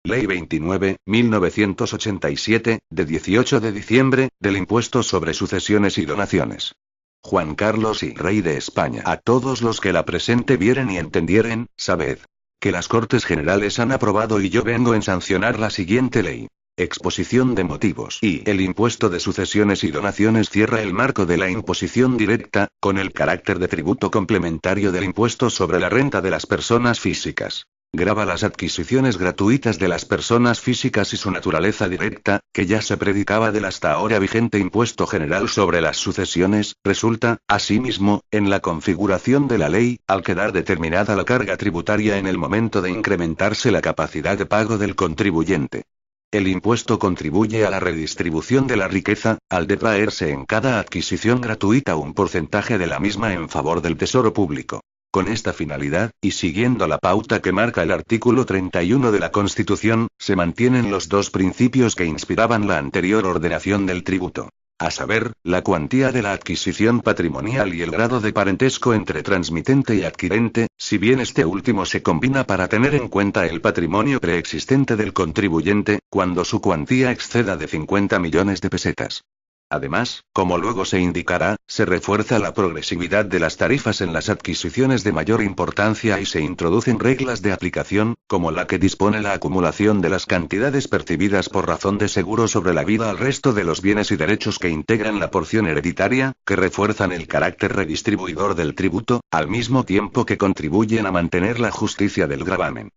Ley 29, 1987, de 18 de diciembre, del impuesto sobre sucesiones y donaciones. Juan Carlos y Rey de España. A todos los que la presente vieren y entendieren, sabed que las Cortes Generales han aprobado y yo vengo en sancionar la siguiente ley. Exposición de motivos. Y el impuesto de sucesiones y donaciones cierra el marco de la imposición directa, con el carácter de tributo complementario del impuesto sobre la renta de las personas físicas. Grava las adquisiciones gratuitas de las personas físicas y su naturaleza directa, que ya se predicaba del hasta ahora vigente impuesto general sobre las sucesiones, resulta, asimismo, en la configuración de la ley, al quedar determinada la carga tributaria en el momento de incrementarse la capacidad de pago del contribuyente. El impuesto contribuye a la redistribución de la riqueza, al detraerse en cada adquisición gratuita un porcentaje de la misma en favor del tesoro público. Con esta finalidad, y siguiendo la pauta que marca el artículo 31 de la Constitución, se mantienen los dos principios que inspiraban la anterior ordenación del tributo. A saber, la cuantía de la adquisición patrimonial y el grado de parentesco entre transmitente y adquirente, si bien este último se combina para tener en cuenta el patrimonio preexistente del contribuyente, cuando su cuantía exceda de 50 millones de pesetas. Además, como luego se indicará, se refuerza la progresividad de las tarifas en las adquisiciones de mayor importancia y se introducen reglas de aplicación, como la que dispone la acumulación de las cantidades percibidas por razón de seguro sobre la vida al resto de los bienes y derechos que integran la porción hereditaria, que refuerzan el carácter redistribuidor del tributo, al mismo tiempo que contribuyen a mantener la justicia del gravamen.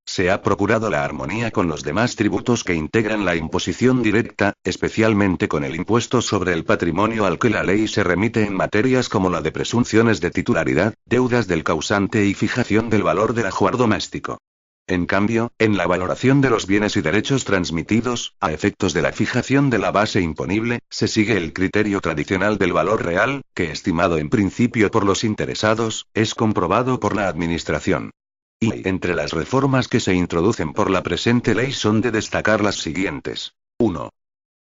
Se ha procurado la armonía con los demás tributos que integran la imposición directa, especialmente con el impuesto sobre el patrimonio al que la ley se remite en materias como la de presunciones de titularidad, deudas del causante y fijación del valor del ajuar doméstico. En cambio, en la valoración de los bienes y derechos transmitidos, a efectos de la fijación de la base imponible, se sigue el criterio tradicional del valor real, que estimado en principio por los interesados, es comprobado por la Administración. Y entre las reformas que se introducen por la presente ley son de destacar las siguientes. 1.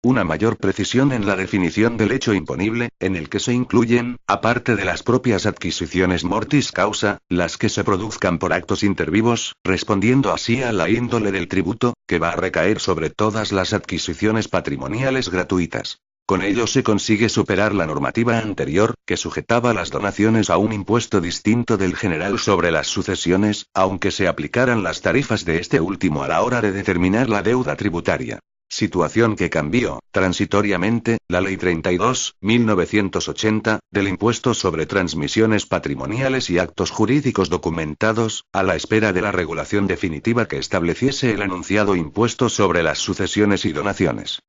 Una mayor precisión en la definición del hecho imponible, en el que se incluyen, aparte de las propias adquisiciones mortis causa, las que se produzcan por actos intervivos, respondiendo así a la índole del tributo, que va a recaer sobre todas las adquisiciones patrimoniales gratuitas. Con ello se consigue superar la normativa anterior, que sujetaba las donaciones a un impuesto distinto del general sobre las sucesiones, aunque se aplicaran las tarifas de este último a la hora de determinar la deuda tributaria. Situación que cambió, transitoriamente, la Ley 32, 1980, del impuesto sobre transmisiones patrimoniales y actos jurídicos documentados, a la espera de la regulación definitiva que estableciese el anunciado impuesto sobre las sucesiones y donaciones.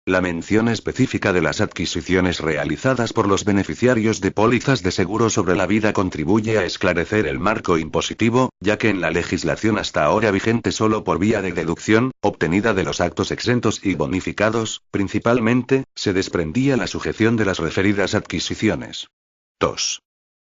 La mención específica de las adquisiciones realizadas por los beneficiarios de pólizas de seguro sobre la vida contribuye a esclarecer el marco impositivo, ya que en la legislación hasta ahora vigente solo por vía de deducción, obtenida de los actos exentos y bonificados, principalmente, se desprendía la sujeción de las referidas adquisiciones. 2.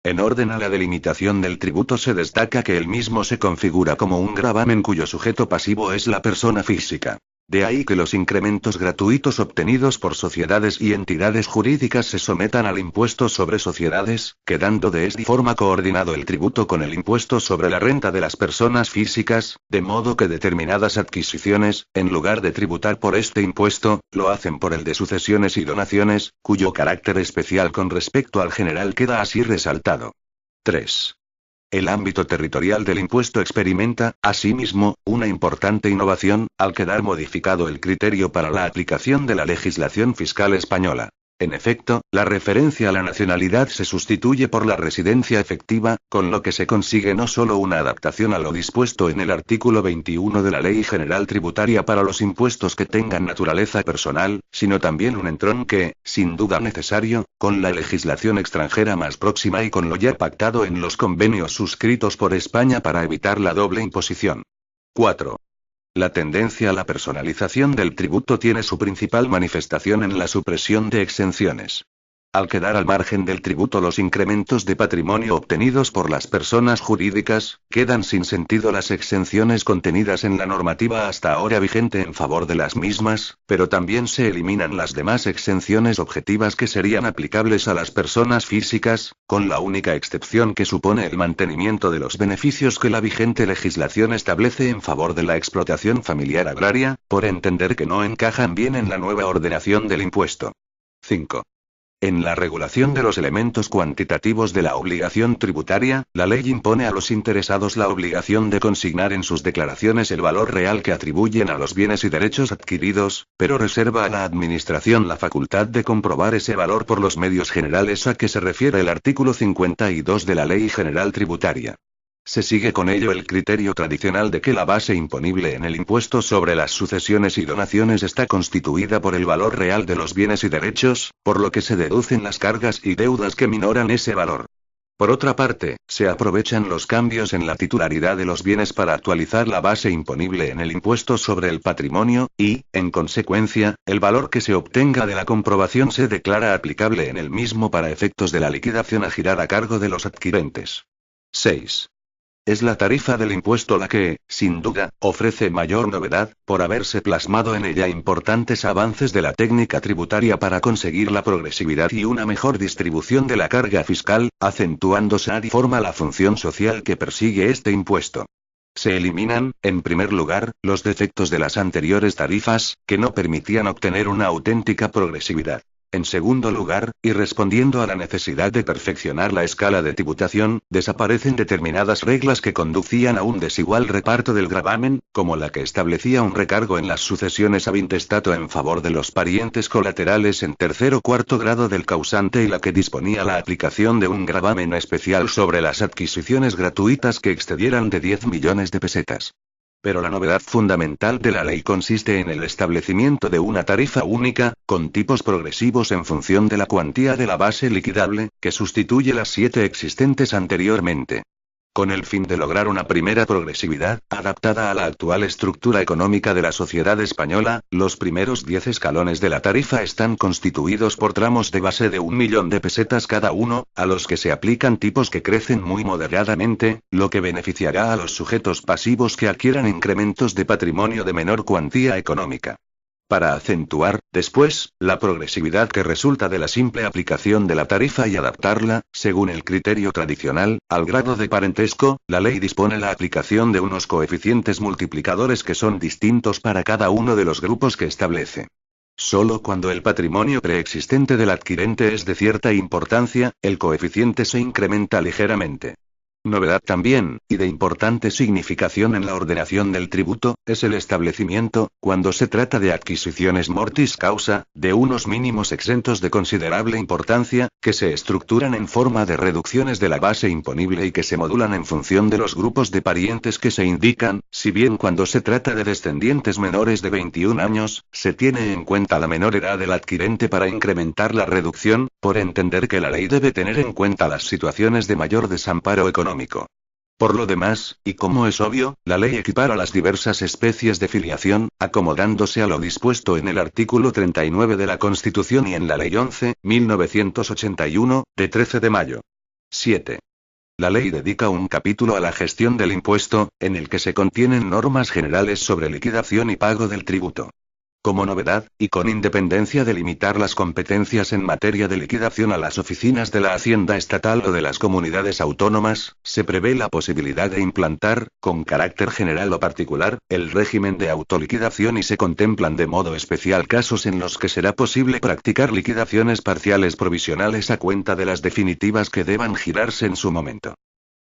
En orden a la delimitación del tributo se destaca que el mismo se configura como un gravamen cuyo sujeto pasivo es la persona física. De ahí que los incrementos gratuitos obtenidos por sociedades y entidades jurídicas se sometan al impuesto sobre sociedades, quedando de esta forma coordinado el tributo con el impuesto sobre la renta de las personas físicas, de modo que determinadas adquisiciones, en lugar de tributar por este impuesto, lo hacen por el de sucesiones y donaciones, cuyo carácter especial con respecto al general queda así resaltado. 3. El ámbito territorial del impuesto experimenta, asimismo, una importante innovación, al quedar modificado el criterio para la aplicación de la legislación fiscal española. En efecto, la referencia a la nacionalidad se sustituye por la residencia efectiva, con lo que se consigue no solo una adaptación a lo dispuesto en el artículo 21 de la Ley General Tributaria para los impuestos que tengan naturaleza personal, sino también un entronque, sin duda necesario, con la legislación extranjera más próxima y con lo ya pactado en los convenios suscritos por España para evitar la doble imposición. 4. La tendencia a la personalización del tributo tiene su principal manifestación en la supresión de exenciones. Al quedar al margen del tributo los incrementos de patrimonio obtenidos por las personas jurídicas, quedan sin sentido las exenciones contenidas en la normativa hasta ahora vigente en favor de las mismas, pero también se eliminan las demás exenciones objetivas que serían aplicables a las personas físicas, con la única excepción que supone el mantenimiento de los beneficios que la vigente legislación establece en favor de la explotación familiar agraria, por entender que no encajan bien en la nueva ordenación del impuesto. 5. En la regulación de los elementos cuantitativos de la obligación tributaria, la ley impone a los interesados la obligación de consignar en sus declaraciones el valor real que atribuyen a los bienes y derechos adquiridos, pero reserva a la Administración la facultad de comprobar ese valor por los medios generales a que se refiere el artículo 52 de la Ley General Tributaria. Se sigue con ello el criterio tradicional de que la base imponible en el impuesto sobre las sucesiones y donaciones está constituida por el valor real de los bienes y derechos, por lo que se deducen las cargas y deudas que minoran ese valor. Por otra parte, se aprovechan los cambios en la titularidad de los bienes para actualizar la base imponible en el impuesto sobre el patrimonio, y, en consecuencia, el valor que se obtenga de la comprobación se declara aplicable en el mismo para efectos de la liquidación a girar a cargo de los adquirentes. 6. Es la tarifa del impuesto la que, sin duda, ofrece mayor novedad, por haberse plasmado en ella importantes avances de la técnica tributaria para conseguir la progresividad y una mejor distribución de la carga fiscal, acentuándose de forma la función social que persigue este impuesto. Se eliminan, en primer lugar, los defectos de las anteriores tarifas, que no permitían obtener una auténtica progresividad. En segundo lugar, y respondiendo a la necesidad de perfeccionar la escala de tributación, desaparecen determinadas reglas que conducían a un desigual reparto del gravamen, como la que establecía un recargo en las sucesiones ab intestato en favor de los parientes colaterales en tercer o cuarto grado del causante y la que disponía la aplicación de un gravamen especial sobre las adquisiciones gratuitas que excedieran de 10 millones de pesetas. Pero la novedad fundamental de la ley consiste en el establecimiento de una tarifa única, con tipos progresivos en función de la cuantía de la base liquidable, que sustituye las 7 existentes anteriormente. Con el fin de lograr una primera progresividad, adaptada a la actual estructura económica de la sociedad española, los primeros 10 escalones de la tarifa están constituidos por tramos de base de 1 millón de pesetas cada uno, a los que se aplican tipos que crecen muy moderadamente, lo que beneficiará a los sujetos pasivos que adquieran incrementos de patrimonio de menor cuantía económica. Para acentuar, después, la progresividad que resulta de la simple aplicación de la tarifa y adaptarla, según el criterio tradicional, al grado de parentesco, la ley dispone la aplicación de unos coeficientes multiplicadores que son distintos para cada uno de los grupos que establece. Solo cuando el patrimonio preexistente del adquirente es de cierta importancia, el coeficiente se incrementa ligeramente. Novedad también, y de importante significación en la ordenación del tributo, es el establecimiento, cuando se trata de adquisiciones mortis causa, de unos mínimos exentos de considerable importancia, que se estructuran en forma de reducciones de la base imponible y que se modulan en función de los grupos de parientes que se indican, si bien cuando se trata de descendientes menores de 21 años, se tiene en cuenta la menor edad del adquirente para incrementar la reducción, por entender que la ley debe tener en cuenta las situaciones de mayor desamparo económico. Por lo demás, y como es obvio, la ley equipara las diversas especies de filiación, acomodándose a lo dispuesto en el artículo 39 de la Constitución y en la Ley 11.1981, de 13 de mayo. 7. La ley dedica un capítulo a la gestión del impuesto, en el que se contienen normas generales sobre liquidación y pago del tributo. Como novedad, y con independencia de limitar las competencias en materia de liquidación a las oficinas de la Hacienda Estatal o de las comunidades autónomas, se prevé la posibilidad de implantar, con carácter general o particular, el régimen de autoliquidación y se contemplan de modo especial casos en los que será posible practicar liquidaciones parciales provisionales a cuenta de las definitivas que deban girarse en su momento.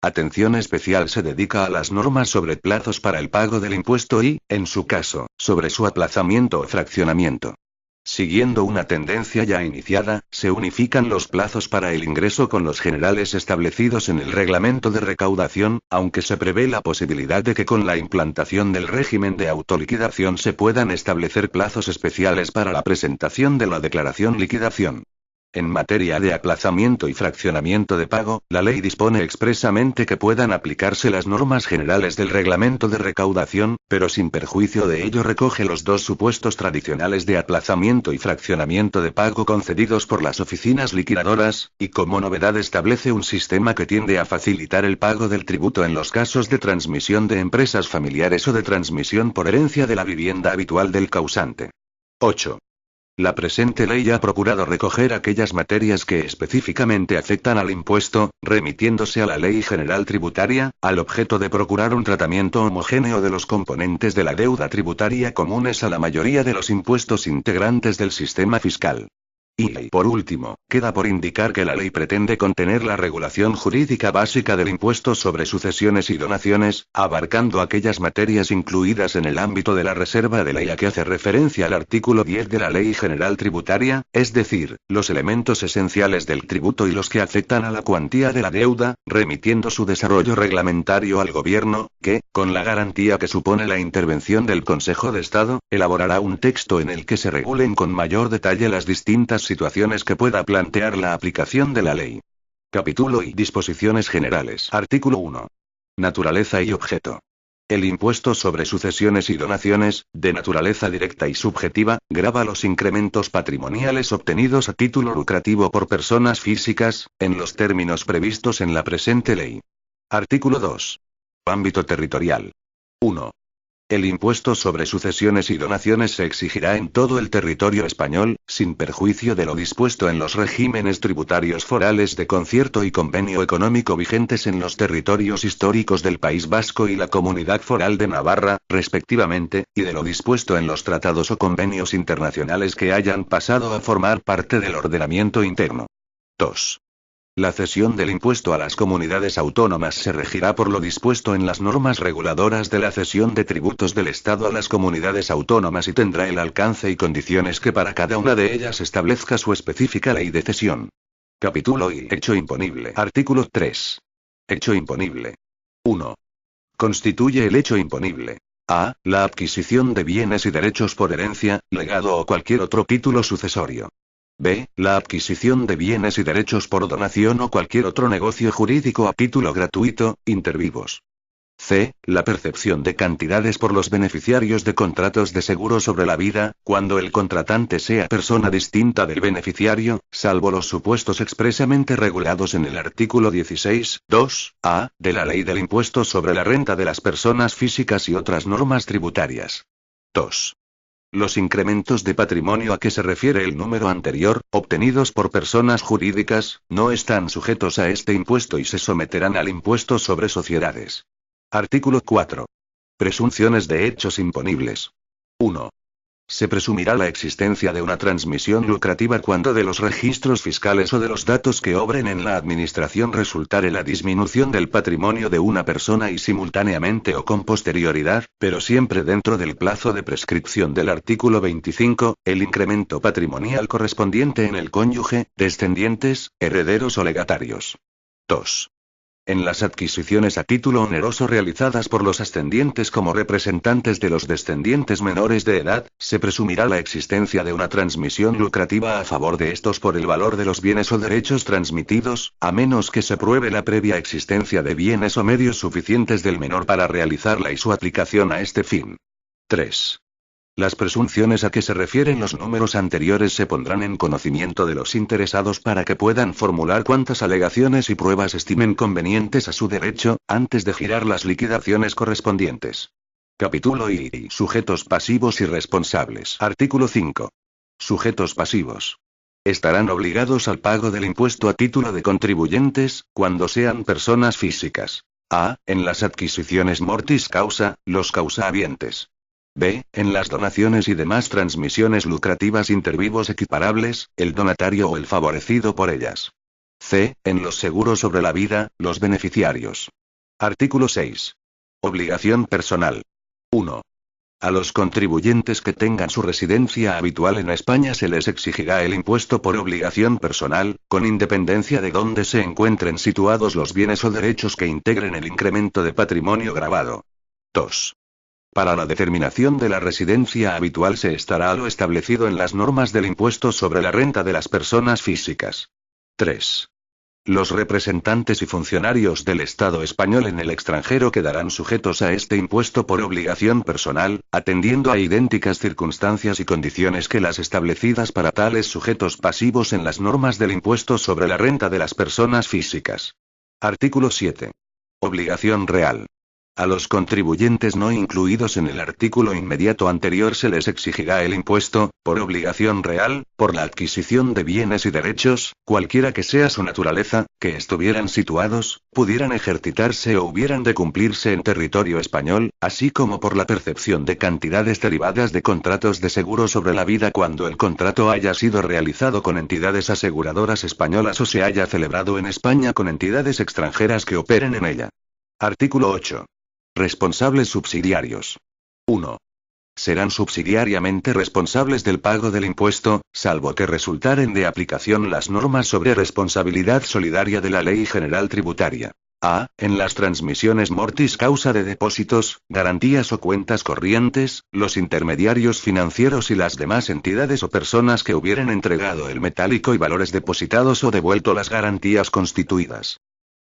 Atención especial se dedica a las normas sobre plazos para el pago del impuesto y, en su caso, sobre su aplazamiento o fraccionamiento. Siguiendo una tendencia ya iniciada, se unifican los plazos para el ingreso con los generales establecidos en el reglamento de recaudación, aunque se prevé la posibilidad de que con la implantación del régimen de autoliquidación se puedan establecer plazos especiales para la presentación de la declaración liquidación. En materia de aplazamiento y fraccionamiento de pago, la ley dispone expresamente que puedan aplicarse las normas generales del reglamento de recaudación, pero sin perjuicio de ello recoge los dos supuestos tradicionales de aplazamiento y fraccionamiento de pago concedidos por las oficinas liquidadoras, y como novedad establece un sistema que tiende a facilitar el pago del tributo en los casos de transmisión de empresas familiares o de transmisión por herencia de la vivienda habitual del causante. 8. La presente ley ha procurado recoger aquellas materias que específicamente afectan al impuesto, remitiéndose a la Ley General Tributaria, al objeto de procurar un tratamiento homogéneo de los componentes de la deuda tributaria comunes a la mayoría de los impuestos integrantes del sistema fiscal. Y, por último, queda por indicar que la ley pretende contener la regulación jurídica básica del impuesto sobre sucesiones y donaciones, abarcando aquellas materias incluidas en el ámbito de la reserva de ley a que hace referencia el artículo 10 de la Ley General Tributaria, es decir, los elementos esenciales del tributo y los que afectan a la cuantía de la deuda, remitiendo su desarrollo reglamentario al Gobierno, que, con la garantía que supone la intervención del Consejo de Estado, elaborará un texto en el que se regulen con mayor detalle las distintas situaciones que pueda plantear la aplicación de la ley. Capítulo y disposiciones generales. Artículo 1. Naturaleza y objeto. El impuesto sobre sucesiones y donaciones, de naturaleza directa y subjetiva, grava los incrementos patrimoniales obtenidos a título lucrativo por personas físicas, en los términos previstos en la presente ley. Artículo 2. Ámbito territorial. 1. El impuesto sobre sucesiones y donaciones se exigirá en todo el territorio español, sin perjuicio de lo dispuesto en los regímenes tributarios forales de concierto y convenio económico vigentes en los territorios históricos del País Vasco y la Comunidad Foral de Navarra, respectivamente, y de lo dispuesto en los tratados o convenios internacionales que hayan pasado a formar parte del ordenamiento interno. 2. La cesión del impuesto a las comunidades autónomas se regirá por lo dispuesto en las normas reguladoras de la cesión de tributos del Estado a las comunidades autónomas y tendrá el alcance y condiciones que para cada una de ellas establezca su específica ley de cesión. Capítulo y hecho imponible. Artículo 3. Hecho imponible. 1. Constituye el hecho imponible. A. La adquisición de bienes y derechos por herencia, legado o cualquier otro título sucesorio. B. La adquisición de bienes y derechos por donación o cualquier otro negocio jurídico a título gratuito, inter vivos. C. La percepción de cantidades por los beneficiarios de contratos de seguro sobre la vida, cuando el contratante sea persona distinta del beneficiario, salvo los supuestos expresamente regulados en el artículo 16, 2, a, de la Ley del Impuesto sobre la Renta de las Personas Físicas y otras normas tributarias. 2. Los incrementos de patrimonio a que se refiere el número anterior, obtenidos por personas jurídicas, no están sujetos a este impuesto y se someterán al impuesto sobre sociedades. Artículo 4. Presunciones de hechos imponibles. 1. Se presumirá la existencia de una transmisión lucrativa cuando de los registros fiscales o de los datos que obren en la administración resultare la disminución del patrimonio de una persona y simultáneamente o con posterioridad, pero siempre dentro del plazo de prescripción del artículo 25, el incremento patrimonial correspondiente en el cónyuge, descendientes, herederos o legatarios. 2. En las adquisiciones a título oneroso realizadas por los ascendientes como representantes de los descendientes menores de edad, se presumirá la existencia de una transmisión lucrativa a favor de estos por el valor de los bienes o derechos transmitidos, a menos que se pruebe la previa existencia de bienes o medios suficientes del menor para realizarla y su aplicación a este fin. 3. Las presunciones a que se refieren los números anteriores se pondrán en conocimiento de los interesados para que puedan formular cuantas alegaciones y pruebas estimen convenientes a su derecho, antes de girar las liquidaciones correspondientes. Capítulo y sujetos pasivos y responsables. Artículo 5. Sujetos pasivos. Estarán obligados al pago del impuesto a título de contribuyentes, cuando sean personas físicas. A. En las adquisiciones mortis causa, los causahabientes. B. En las donaciones y demás transmisiones lucrativas intervivos equiparables, el donatario o el favorecido por ellas. C. En los seguros sobre la vida, los beneficiarios. Artículo 6. Obligación personal. 1. A los contribuyentes que tengan su residencia habitual en España se les exigirá el impuesto por obligación personal, con independencia de dónde se encuentren situados los bienes o derechos que integren el incremento de patrimonio gravado. 2. Para la determinación de la residencia habitual se estará a lo establecido en las normas del impuesto sobre la renta de las personas físicas. 3. Los representantes y funcionarios del Estado español en el extranjero quedarán sujetos a este impuesto por obligación personal, atendiendo a idénticas circunstancias y condiciones que las establecidas para tales sujetos pasivos en las normas del impuesto sobre la renta de las personas físicas. Artículo 7. Obligación real. A los contribuyentes no incluidos en el artículo inmediato anterior se les exigirá el impuesto, por obligación real, por la adquisición de bienes y derechos, cualquiera que sea su naturaleza, que estuvieran situados, pudieran ejercitarse o hubieran de cumplirse en territorio español, así como por la percepción de cantidades derivadas de contratos de seguro sobre la vida cuando el contrato haya sido realizado con entidades aseguradoras españolas o se haya celebrado en España con entidades extranjeras que operen en ella. Artículo 8. Responsables subsidiarios. 1. Serán subsidiariamente responsables del pago del impuesto, salvo que resultaren de aplicación las normas sobre responsabilidad solidaria de la Ley General Tributaria. A. En las transmisiones mortis causa de depósitos, garantías o cuentas corrientes, los intermediarios financieros y las demás entidades o personas que hubieren entregado el metálico y valores depositados o devuelto las garantías constituidas.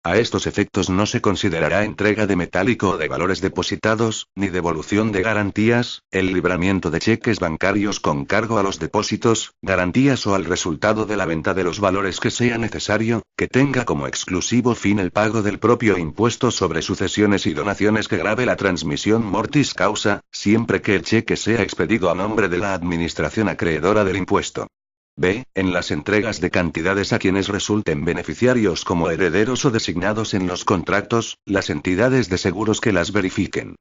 A estos efectos no se considerará entrega de metálico o de valores depositados, ni devolución de garantías, el libramiento de cheques bancarios con cargo a los depósitos, garantías o al resultado de la venta de los valores que sea necesario, que tenga como exclusivo fin el pago del propio impuesto sobre sucesiones y donaciones que grave la transmisión mortis causa, siempre que el cheque sea expedido a nombre de la administración acreedora del impuesto. B. En las entregas de cantidades a quienes resulten beneficiarios como herederos o designados en los contratos, las entidades de seguros que las verifiquen.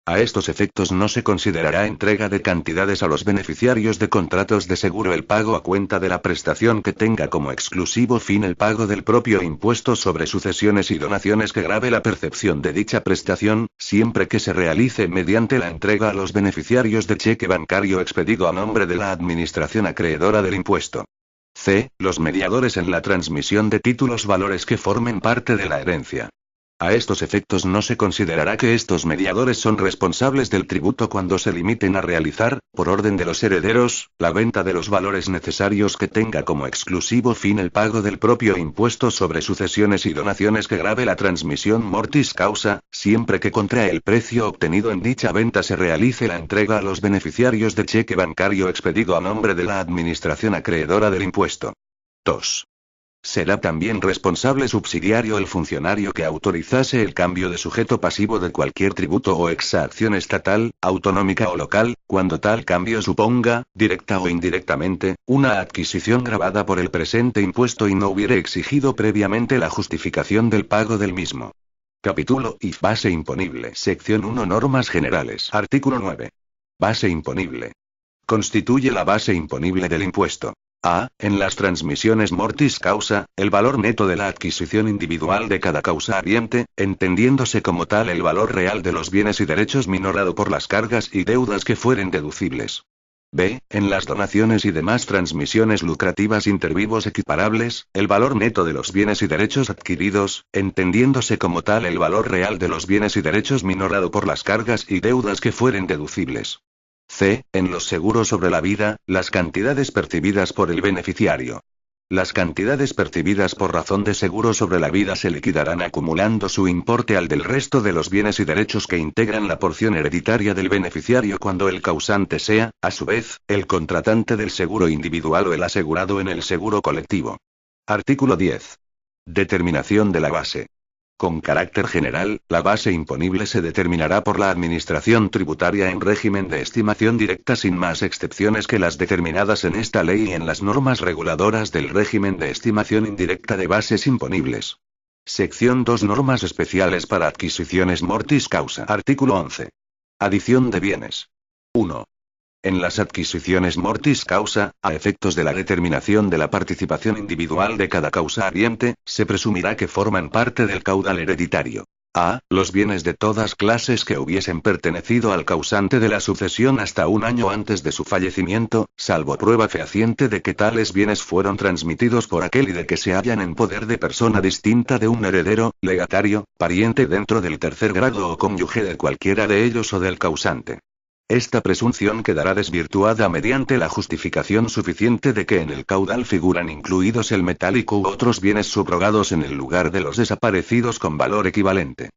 A estos efectos no se considerará entrega de cantidades a los beneficiarios de contratos de seguro el pago a cuenta de la prestación que tenga como exclusivo fin el pago del propio impuesto sobre sucesiones y donaciones que grave la percepción de dicha prestación, siempre que se realice mediante la entrega a los beneficiarios de cheque bancario expedido a nombre de la administración acreedora del impuesto. C. Los mediadores en la transmisión de títulos valores que formen parte de la herencia. A estos efectos no se considerará que estos mediadores son responsables del tributo cuando se limiten a realizar, por orden de los herederos, la venta de los valores necesarios que tenga como exclusivo fin el pago del propio impuesto sobre sucesiones y donaciones que grave la transmisión mortis causa, siempre que contra el precio obtenido en dicha venta se realice la entrega a los beneficiarios de cheque bancario expedido a nombre de la administración acreedora del impuesto. 2. Será también responsable subsidiario el funcionario que autorizase el cambio de sujeto pasivo de cualquier tributo o exacción estatal, autonómica o local, cuando tal cambio suponga, directa o indirectamente, una adquisición gravada por el presente impuesto y no hubiere exigido previamente la justificación del pago del mismo. Capítulo I. Base imponible. Sección 1. Normas generales. Artículo 9. Base imponible. Constituye la base imponible del impuesto. A. En las transmisiones mortis causa, el valor neto de la adquisición individual de cada causa habiente, entendiéndose como tal el valor real de los bienes y derechos minorado por las cargas y deudas que fueren deducibles. B. En las donaciones y demás transmisiones lucrativas intervivos equiparables, el valor neto de los bienes y derechos adquiridos, entendiéndose como tal el valor real de los bienes y derechos minorado por las cargas y deudas que fueren deducibles. C. En los seguros sobre la vida, las cantidades percibidas por el beneficiario. Las cantidades percibidas por razón de seguro sobre la vida se liquidarán acumulando su importe al del resto de los bienes y derechos que integran la porción hereditaria del beneficiario cuando el causante sea, a su vez, el contratante del seguro individual o el asegurado en el seguro colectivo. Artículo 10. Determinación de la base. Con carácter general, la base imponible se determinará por la Administración tributaria en régimen de estimación directa sin más excepciones que las determinadas en esta ley y en las normas reguladoras del régimen de estimación indirecta de bases imponibles. Sección 2. Normas especiales para adquisiciones mortis causa. Artículo 11. Adición de bienes. 1. En las adquisiciones mortis causa, a efectos de la determinación de la participación individual de cada causa habiente, se presumirá que forman parte del caudal hereditario. A. Los bienes de todas clases que hubiesen pertenecido al causante de la sucesión hasta un año antes de su fallecimiento, salvo prueba fehaciente de que tales bienes fueron transmitidos por aquel y de que se hallan en poder de persona distinta de un heredero, legatario, pariente dentro del tercer grado o cónyuge de cualquiera de ellos o del causante. Esta presunción quedará desvirtuada mediante la justificación suficiente de que en el caudal figuran incluidos el metálico u otros bienes subrogados en el lugar de los desaparecidos con valor equivalente.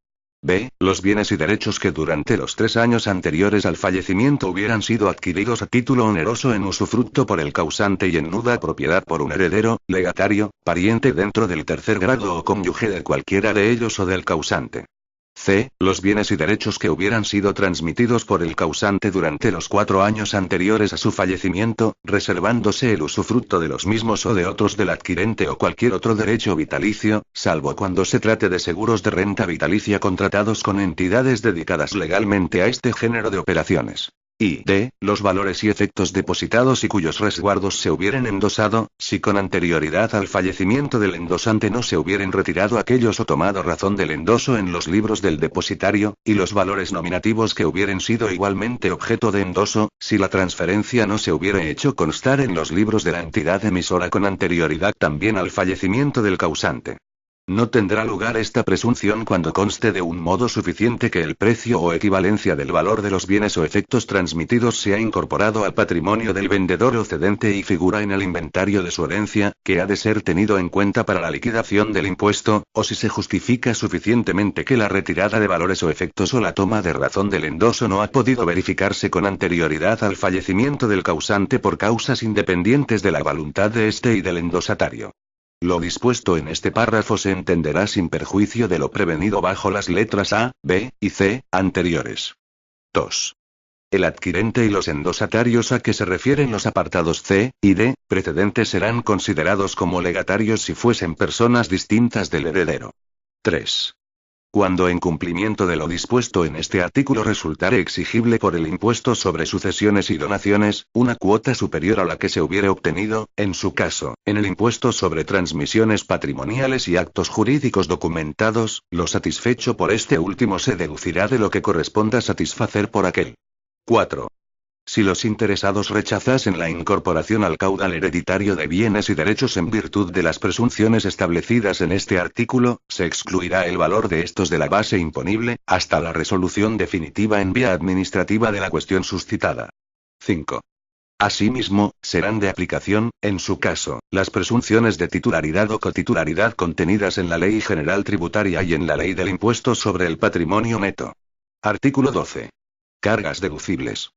B. Los bienes y derechos que durante los 3 años anteriores al fallecimiento hubieran sido adquiridos a título oneroso en usufructo por el causante y en nuda propiedad por un heredero, legatario, pariente dentro del tercer grado o cónyuge de cualquiera de ellos o del causante. C. Los bienes y derechos que hubieran sido transmitidos por el causante durante los 4 años anteriores a su fallecimiento, reservándose el usufructo de los mismos o de otros del adquirente o cualquier otro derecho vitalicio, salvo cuando se trate de seguros de renta vitalicia contratados con entidades dedicadas legalmente a este género de operaciones. Y D. Los valores y efectos depositados y cuyos resguardos se hubieran endosado, si con anterioridad al fallecimiento del endosante no se hubieran retirado aquellos o tomado razón del endoso en los libros del depositario, y los valores nominativos que hubieran sido igualmente objeto de endoso, si la transferencia no se hubiera hecho constar en los libros de la entidad emisora con anterioridad también al fallecimiento del causante. No tendrá lugar esta presunción cuando conste de un modo suficiente que el precio o equivalencia del valor de los bienes o efectos transmitidos sea incorporado al patrimonio del vendedor o cedente y figura en el inventario de su herencia, que ha de ser tenido en cuenta para la liquidación del impuesto, o si se justifica suficientemente que la retirada de valores o efectos o la toma de razón del endoso no ha podido verificarse con anterioridad al fallecimiento del causante por causas independientes de la voluntad de éste y del endosatario. Lo dispuesto en este párrafo se entenderá sin perjuicio de lo prevenido bajo las letras A, B y C anteriores. 2. El adquirente y los endosatarios a que se refieren los apartados C y D precedentes serán considerados como legatarios si fuesen personas distintas del heredero. 3. Cuando en cumplimiento de lo dispuesto en este artículo resultare exigible por el impuesto sobre sucesiones y donaciones, una cuota superior a la que se hubiere obtenido, en su caso, en el impuesto sobre transmisiones patrimoniales y actos jurídicos documentados, lo satisfecho por este último se deducirá de lo que corresponda satisfacer por aquel. 4. Si los interesados rechazasen la incorporación al caudal hereditario de bienes y derechos en virtud de las presunciones establecidas en este artículo, se excluirá el valor de estos de la base imponible, hasta la resolución definitiva en vía administrativa de la cuestión suscitada. 5. Asimismo, serán de aplicación, en su caso, las presunciones de titularidad o cotitularidad contenidas en la Ley General Tributaria y en la Ley del Impuesto sobre el Patrimonio Neto. Artículo 12. Cargas deducibles.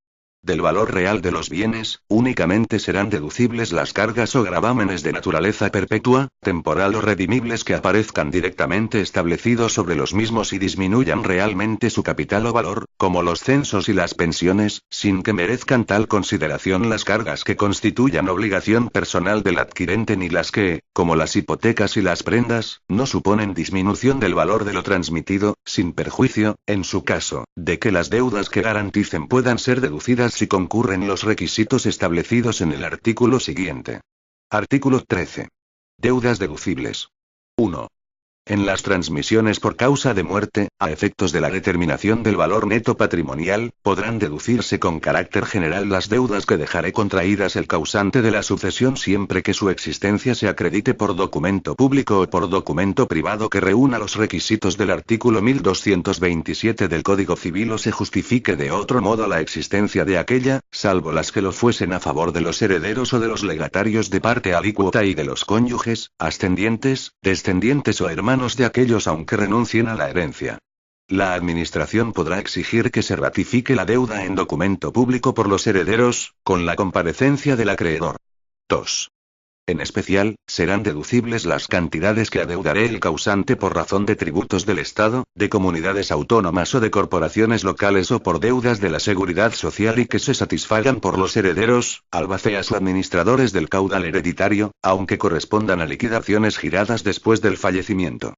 Del valor real de los bienes, únicamente serán deducibles las cargas o gravámenes de naturaleza perpetua, temporal o redimibles que aparezcan directamente establecidos sobre los mismos y disminuyan realmente su capital o valor, como los censos y las pensiones, sin que merezcan tal consideración las cargas que constituyan obligación personal del adquirente ni las que, como las hipotecas y las prendas, no suponen disminución del valor de lo transmitido, sin perjuicio, en su caso, de que las deudas que garanticen puedan ser deducidas si concurren los requisitos establecidos en el artículo siguiente. Artículo 13. Deudas deducibles. 1. En las transmisiones por causa de muerte, a efectos de la determinación del valor neto patrimonial, podrán deducirse con carácter general las deudas que dejaré contraídas el causante de la sucesión siempre que su existencia se acredite por documento público o por documento privado que reúna los requisitos del artículo 1227 del Código Civil o se justifique de otro modo la existencia de aquella, salvo las que lo fuesen a favor de los herederos o de los legatarios de parte alícuota y de los cónyuges, ascendientes, descendientes o hermanos de aquellos aunque renuncien a la herencia. La Administración podrá exigir que se ratifique la deuda en documento público por los herederos, con la comparecencia del acreedor. 2. En especial, serán deducibles las cantidades que adeudaré el causante por razón de tributos del Estado, de comunidades autónomas o de corporaciones locales o por deudas de la Seguridad Social y que se satisfagan por los herederos, albaceas o administradores del caudal hereditario, aunque correspondan a liquidaciones giradas después del fallecimiento.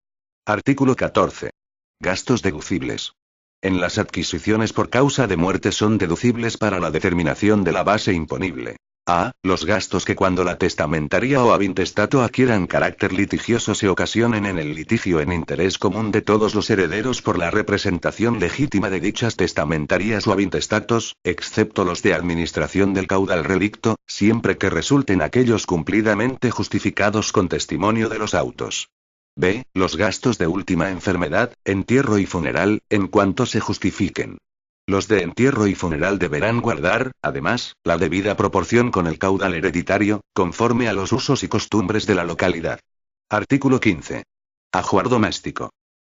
Artículo 14. Gastos deducibles. En las adquisiciones por causa de muerte son deducibles para la determinación de la base imponible. A. Los gastos que cuando la testamentaria o avintestato adquieran carácter litigioso se ocasionen en el litigio en interés común de todos los herederos por la representación legítima de dichas testamentarias o avintestatos, excepto los de administración del caudal relicto, siempre que resulten aquellos cumplidamente justificados con testimonio de los autos. B. Los gastos de última enfermedad, entierro y funeral, en cuanto se justifiquen. Los de entierro y funeral deberán guardar, además, la debida proporción con el caudal hereditario, conforme a los usos y costumbres de la localidad. Artículo 15. Ajuar doméstico.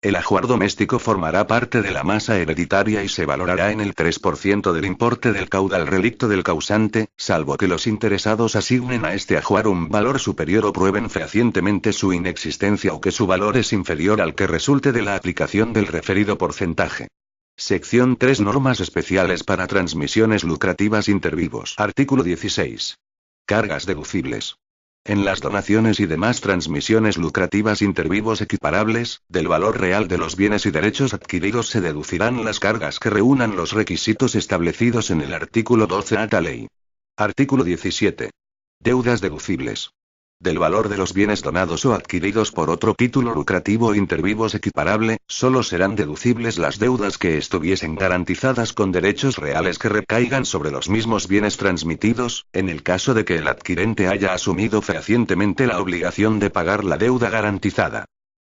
El ajuar doméstico formará parte de la masa hereditaria y se valorará en el 3% del importe del caudal relicto del causante, salvo que los interesados asignen a este ajuar un valor superior o prueben fehacientemente su inexistencia o que su valor es inferior al que resulte de la aplicación del referido porcentaje. Sección 3. Normas especiales para transmisiones lucrativas intervivos. Artículo 16. Cargas deducibles. En las donaciones y demás transmisiones lucrativas intervivos equiparables, del valor real de los bienes y derechos adquiridos se deducirán las cargas que reúnan los requisitos establecidos en el artículo 12 de la ley. Artículo 17. Deudas deducibles. Del valor de los bienes donados o adquiridos por otro título lucrativo intervivos equiparable, solo serán deducibles las deudas que estuviesen garantizadas con derechos reales que recaigan sobre los mismos bienes transmitidos, en el caso de que el adquirente haya asumido fehacientemente la obligación de pagar la deuda garantizada.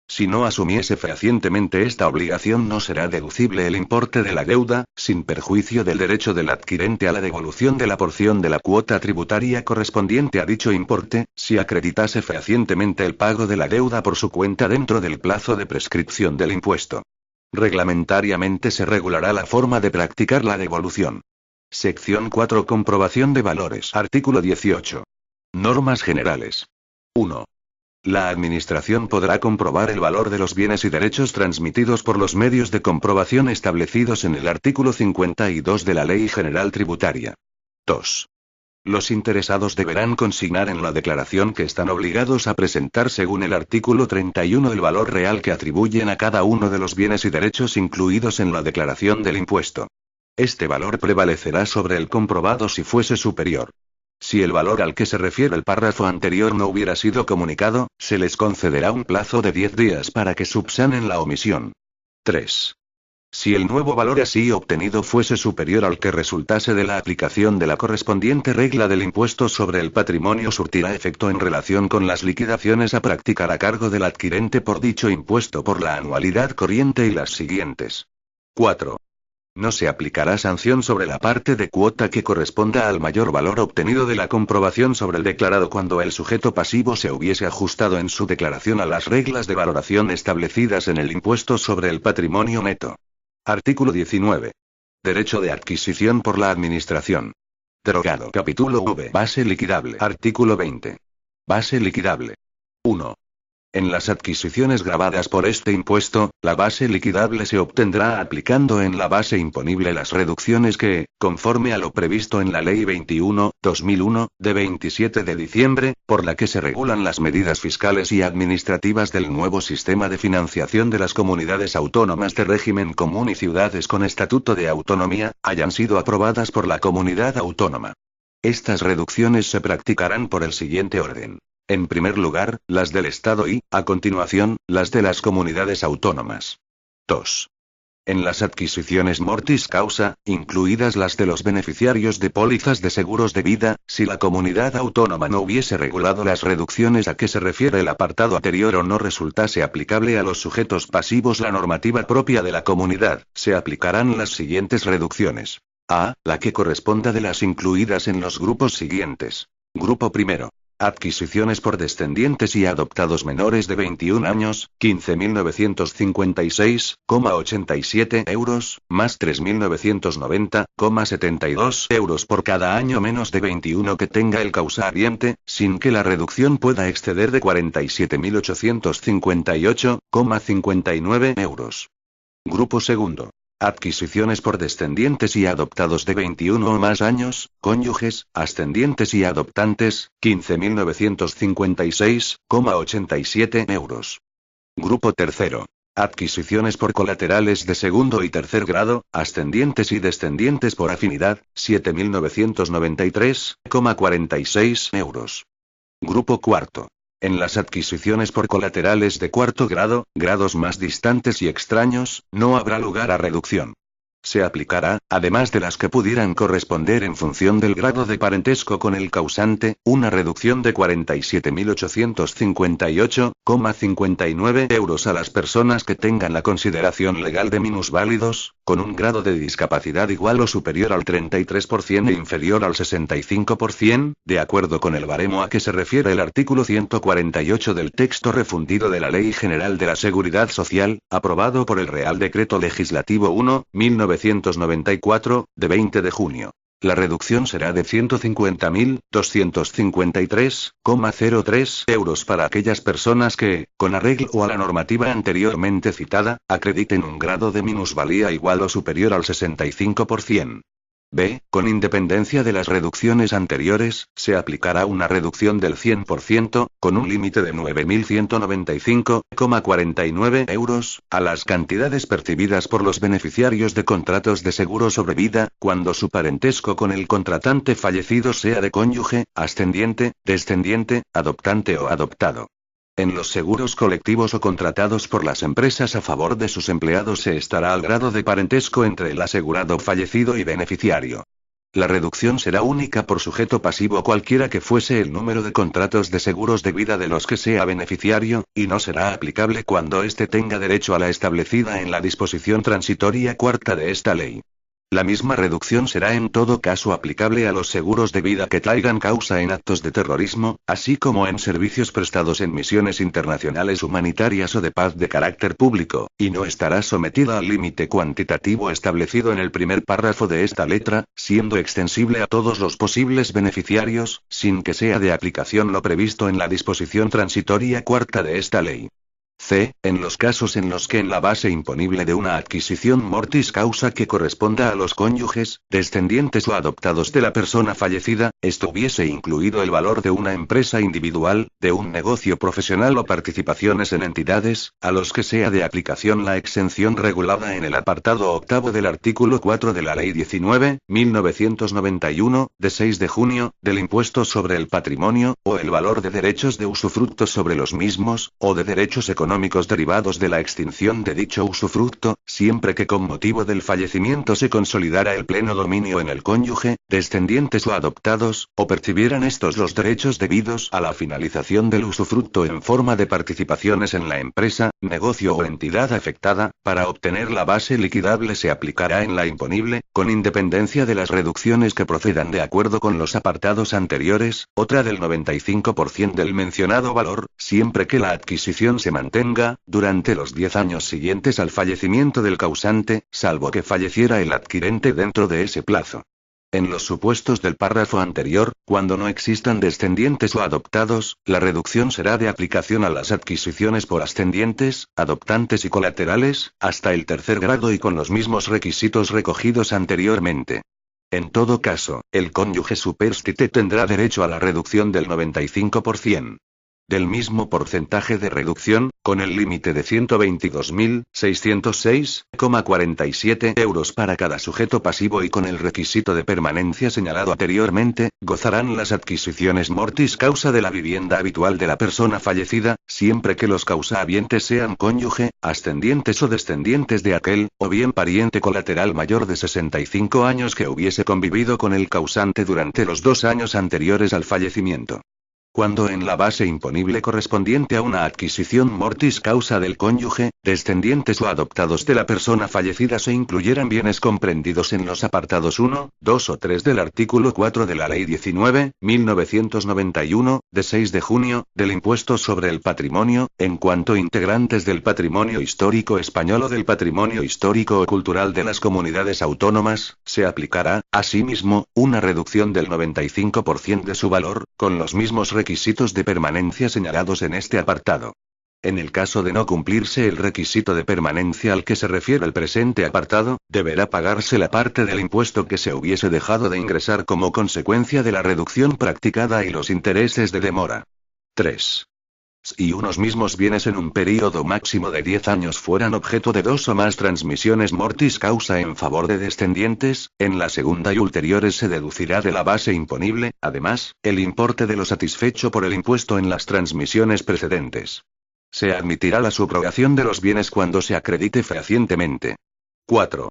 Si no asumiese fehacientemente esta obligación, no será deducible el importe de la deuda, sin perjuicio del derecho del adquirente a la devolución de la porción de la cuota tributaria correspondiente a dicho importe, si acreditase fehacientemente el pago de la deuda por su cuenta dentro del plazo de prescripción del impuesto. Reglamentariamente se regulará la forma de practicar la devolución. Sección 4. Comprobación de valores. Artículo 18. Normas generales. 1. La Administración podrá comprobar el valor de los bienes y derechos transmitidos por los medios de comprobación establecidos en el artículo 52 de la Ley General Tributaria. 2. Los interesados deberán consignar en la declaración que están obligados a presentar según el artículo 31 el valor real que atribuyen a cada uno de los bienes y derechos incluidos en la declaración del impuesto. Este valor prevalecerá sobre el comprobado si fuese superior. Si el valor al que se refiere el párrafo anterior no hubiera sido comunicado, se les concederá un plazo de 10 días para que subsanen la omisión. 3. Si el nuevo valor así obtenido fuese superior al que resultase de la aplicación de la correspondiente regla del impuesto sobre el patrimonio, surtirá efecto en relación con las liquidaciones a practicar a cargo del adquirente por dicho impuesto por la anualidad corriente y las siguientes. 4. No se aplicará sanción sobre la parte de cuota que corresponda al mayor valor obtenido de la comprobación sobre el declarado cuando el sujeto pasivo se hubiese ajustado en su declaración a las reglas de valoración establecidas en el impuesto sobre el patrimonio neto. Artículo 19. Derecho de adquisición por la Administración. Derogado. Capítulo V. Base liquidable. Artículo 20. Base liquidable. 1. En las adquisiciones gravadas por este impuesto, la base liquidable se obtendrá aplicando en la base imponible las reducciones que, conforme a lo previsto en la Ley 21/2001, de 27 de diciembre, por la que se regulan las medidas fiscales y administrativas del nuevo sistema de financiación de las comunidades autónomas de régimen común y ciudades con estatuto de autonomía, hayan sido aprobadas por la comunidad autónoma. Estas reducciones se practicarán por el siguiente orden. En primer lugar, las del Estado y, a continuación, las de las comunidades autónomas. 2. En las adquisiciones mortis causa, incluidas las de los beneficiarios de pólizas de seguros de vida, si la comunidad autónoma no hubiese regulado las reducciones a que se refiere el apartado anterior o no resultase aplicable a los sujetos pasivos la normativa propia de la comunidad, se aplicarán las siguientes reducciones. A. La que corresponda de las incluidas en los grupos siguientes. Grupo primero. Adquisiciones por descendientes y adoptados menores de 21 años, 15.956,87 euros, más 3.990,72 euros por cada año menos de 21 que tenga el causariente, sin que la reducción pueda exceder de 47.858,59 euros. Grupo segundo. Adquisiciones por descendientes y adoptados de 21 o más años, cónyuges, ascendientes y adoptantes, 15.956,87 euros. Grupo tercero. Adquisiciones por colaterales de segundo y tercer grado, ascendientes y descendientes por afinidad, 7.993,46 euros. Grupo cuarto. En las adquisiciones por colaterales de cuarto grado, grados más distantes y extraños, no habrá lugar a reducción. Se aplicará, además de las que pudieran corresponder en función del grado de parentesco con el causante, una reducción de 47.858,59 euros a las personas que tengan la consideración legal de minusválidos, con un grado de discapacidad igual o superior al 33% e inferior al 65%, de acuerdo con el baremo a que se refiere el artículo 148 del texto refundido de la Ley General de la Seguridad Social, aprobado por el Real Decreto Legislativo 1/1994, de 20 de junio. La reducción será de 150.253,03 euros para aquellas personas que, con arreglo a la normativa anteriormente citada, acrediten un grado de minusvalía igual o superior al 65%. B. Con independencia de las reducciones anteriores, se aplicará una reducción del 100%, con un límite de 9.195,49 euros, a las cantidades percibidas por los beneficiarios de contratos de seguro sobre vida, cuando su parentesco con el contratante fallecido sea de cónyuge, ascendiente, descendiente, adoptante o adoptado. En los seguros colectivos o contratados por las empresas a favor de sus empleados se estará al grado de parentesco entre el asegurado fallecido y beneficiario. La reducción será única por sujeto pasivo cualquiera que fuese el número de contratos de seguros de vida de los que sea beneficiario, y no será aplicable cuando éste tenga derecho a la establecida en la disposición transitoria cuarta de esta ley. La misma reducción será en todo caso aplicable a los seguros de vida que traigan causa en actos de terrorismo, así como en servicios prestados en misiones internacionales humanitarias o de paz de carácter público, y no estará sometida al límite cuantitativo establecido en el primer párrafo de esta letra, siendo extensible a todos los posibles beneficiarios, sin que sea de aplicación lo previsto en la disposición transitoria cuarta de esta ley. C. En los casos en los que en la base imponible de una adquisición mortis causa que corresponda a los cónyuges, descendientes o adoptados de la persona fallecida, estuviese incluido el valor de una empresa individual, de un negocio profesional o participaciones en entidades, a los que sea de aplicación la exención regulada en el apartado octavo del artículo 4 de la Ley 19.1991, de 6 de junio, del impuesto sobre el patrimonio, o el valor de derechos de usufructo sobre los mismos, o de derechos económicos derivados de la extinción de dicho usufructo, siempre que con motivo del fallecimiento se consolidara el pleno dominio en el cónyuge, descendientes o adoptados, o percibieran estos los derechos debidos a la finalización del usufructo en forma de participaciones en la empresa, negocio o entidad afectada. Para obtener la base liquidable se aplicará en la imponible, con independencia de las reducciones que procedan de acuerdo con los apartados anteriores, otra del 95% del mencionado valor, siempre que la adquisición se mantenga durante los 10 años siguientes al fallecimiento del causante, salvo que falleciera el adquirente dentro de ese plazo. En los supuestos del párrafo anterior, cuando no existan descendientes o adoptados, la reducción será de aplicación a las adquisiciones por ascendientes, adoptantes y colaterales, hasta el tercer grado y con los mismos requisitos recogidos anteriormente. En todo caso, el cónyuge superstite tendrá derecho a la reducción del 95%. Del mismo porcentaje de reducción, con el límite de 122.606,47 euros para cada sujeto pasivo y con el requisito de permanencia señalado anteriormente, gozarán las adquisiciones mortis causa de la vivienda habitual de la persona fallecida, siempre que los causahabientes sean cónyuge, ascendientes o descendientes de aquel, o bien pariente colateral mayor de 65 años que hubiese convivido con el causante durante los 2 años anteriores al fallecimiento. Cuando en la base imponible correspondiente a una adquisición mortis causa del cónyuge, descendientes o adoptados de la persona fallecida se incluyeran bienes comprendidos en los apartados 1, 2 o 3 del artículo 4 de la Ley 19.1991, de 6 de junio, del impuesto sobre el patrimonio, en cuanto integrantes del patrimonio histórico español o del patrimonio histórico o cultural de las comunidades autónomas, se aplicará, asimismo, una reducción del 95% de su valor, con los mismos requisitos de permanencia señalados en este apartado. En el caso de no cumplirse el requisito de permanencia al que se refiere el presente apartado, deberá pagarse la parte del impuesto que se hubiese dejado de ingresar como consecuencia de la reducción practicada y los intereses de demora. 3. Si unos mismos bienes en un período máximo de 10 años fueran objeto de 2 o más transmisiones mortis causa en favor de descendientes, en la segunda y ulteriores se deducirá de la base imponible, además, el importe de lo satisfecho por el impuesto en las transmisiones precedentes. Se admitirá la subrogación de los bienes cuando se acredite fehacientemente. 4.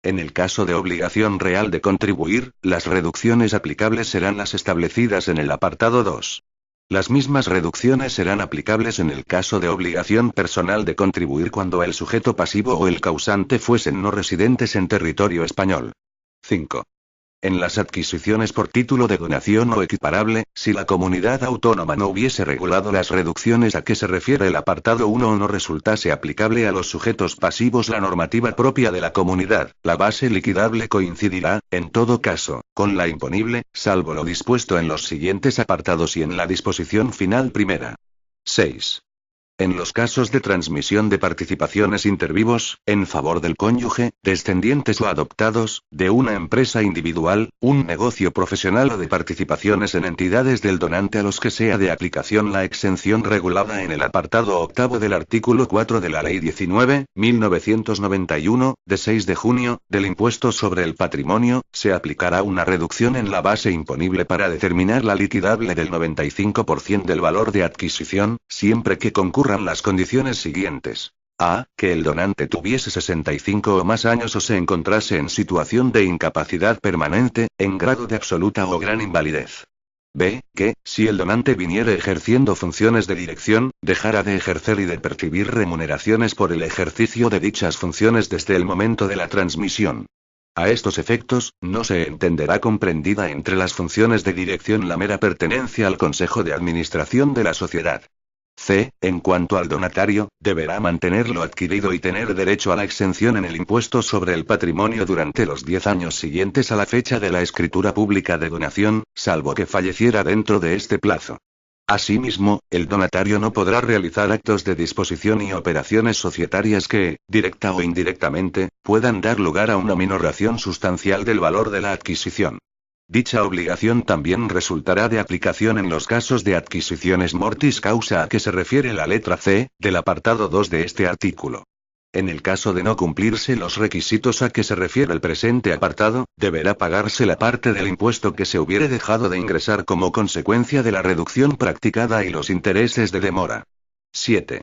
En el caso de obligación real de contribuir, las reducciones aplicables serán las establecidas en el apartado 2. Las mismas reducciones serán aplicables en el caso de obligación personal de contribuir cuando el sujeto pasivo o el causante fuesen no residentes en territorio español. 5. En las adquisiciones por título de donación o equiparable, si la comunidad autónoma no hubiese regulado las reducciones a que se refiere el apartado 1 o no resultase aplicable a los sujetos pasivos la normativa propia de la comunidad, la base liquidable coincidirá, en todo caso, con la imponible, salvo lo dispuesto en los siguientes apartados y en la disposición final primera. 6. En los casos de transmisión de participaciones intervivos, en favor del cónyuge, descendientes o adoptados, de una empresa individual, un negocio profesional o de participaciones en entidades del donante a los que sea de aplicación la exención regulada en el apartado octavo del artículo 4 de la Ley 19.1991, de 6 de junio, del impuesto sobre el patrimonio, se aplicará una reducción en la base imponible para determinar la liquidable del 95% del valor de adquisición, siempre que concurra las condiciones siguientes. A. Que el donante tuviese 65 o más años o se encontrase en situación de incapacidad permanente, en grado de absoluta o gran invalidez. B. Que, si el donante viniere ejerciendo funciones de dirección, dejara de ejercer y de percibir remuneraciones por el ejercicio de dichas funciones desde el momento de la transmisión. A estos efectos, no se entenderá comprendida entre las funciones de dirección la mera pertenencia al Consejo de Administración de la sociedad. C. En cuanto al donatario, deberá mantener lo adquirido y tener derecho a la exención en el impuesto sobre el patrimonio durante los 10 años siguientes a la fecha de la escritura pública de donación, salvo que falleciera dentro de este plazo. Asimismo, el donatario no podrá realizar actos de disposición y operaciones societarias que, directa o indirectamente, puedan dar lugar a una minoración sustancial del valor de la adquisición. Dicha obligación también resultará de aplicación en los casos de adquisiciones mortis causa a que se refiere la letra C, del apartado 2 de este artículo. En el caso de no cumplirse los requisitos a que se refiere el presente apartado, deberá pagarse la parte del impuesto que se hubiere dejado de ingresar como consecuencia de la reducción practicada y los intereses de demora. 7.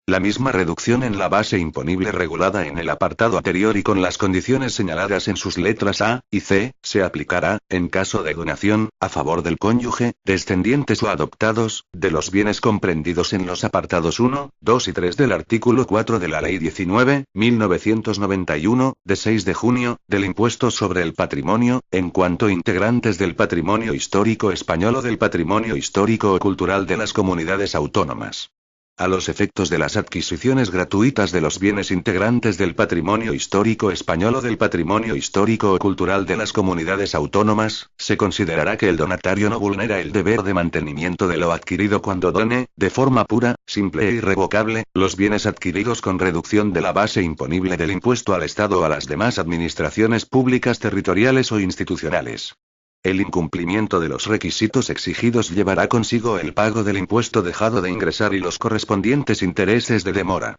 La misma reducción en la base imponible regulada en el apartado anterior y con las condiciones señaladas en sus letras A y C, se aplicará, en caso de donación, a favor del cónyuge, descendientes o adoptados, de los bienes comprendidos en los apartados 1, 2 y 3 del artículo 4 de la Ley 19.1991, de 6 de junio, del impuesto sobre el patrimonio, en cuanto integrantes del patrimonio histórico español o del patrimonio histórico o cultural de las comunidades autónomas. A los efectos de las adquisiciones gratuitas de los bienes integrantes del patrimonio histórico español o del patrimonio histórico o cultural de las comunidades autónomas, se considerará que el donatario no vulnera el deber de mantenimiento de lo adquirido cuando done, de forma pura, simple e irrevocable, los bienes adquiridos con reducción de la base imponible del impuesto al Estado o a las demás administraciones públicas territoriales o institucionales. El incumplimiento de los requisitos exigidos llevará consigo el pago del impuesto dejado de ingresar y los correspondientes intereses de demora.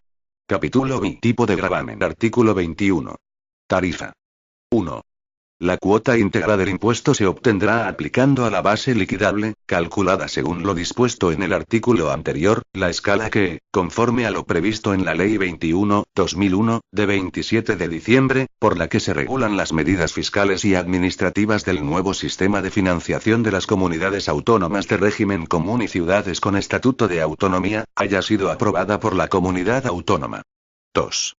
Capítulo B. Tipo de gravamen. Artículo 21. Tarifa. 1. La cuota íntegra del impuesto se obtendrá aplicando a la base liquidable, calculada según lo dispuesto en el artículo anterior, la escala que, conforme a lo previsto en la Ley 21/2001, de 27 de diciembre, por la que se regulan las medidas fiscales y administrativas del nuevo sistema de financiación de las comunidades autónomas de régimen común y ciudades con estatuto de autonomía, haya sido aprobada por la comunidad autónoma. 2.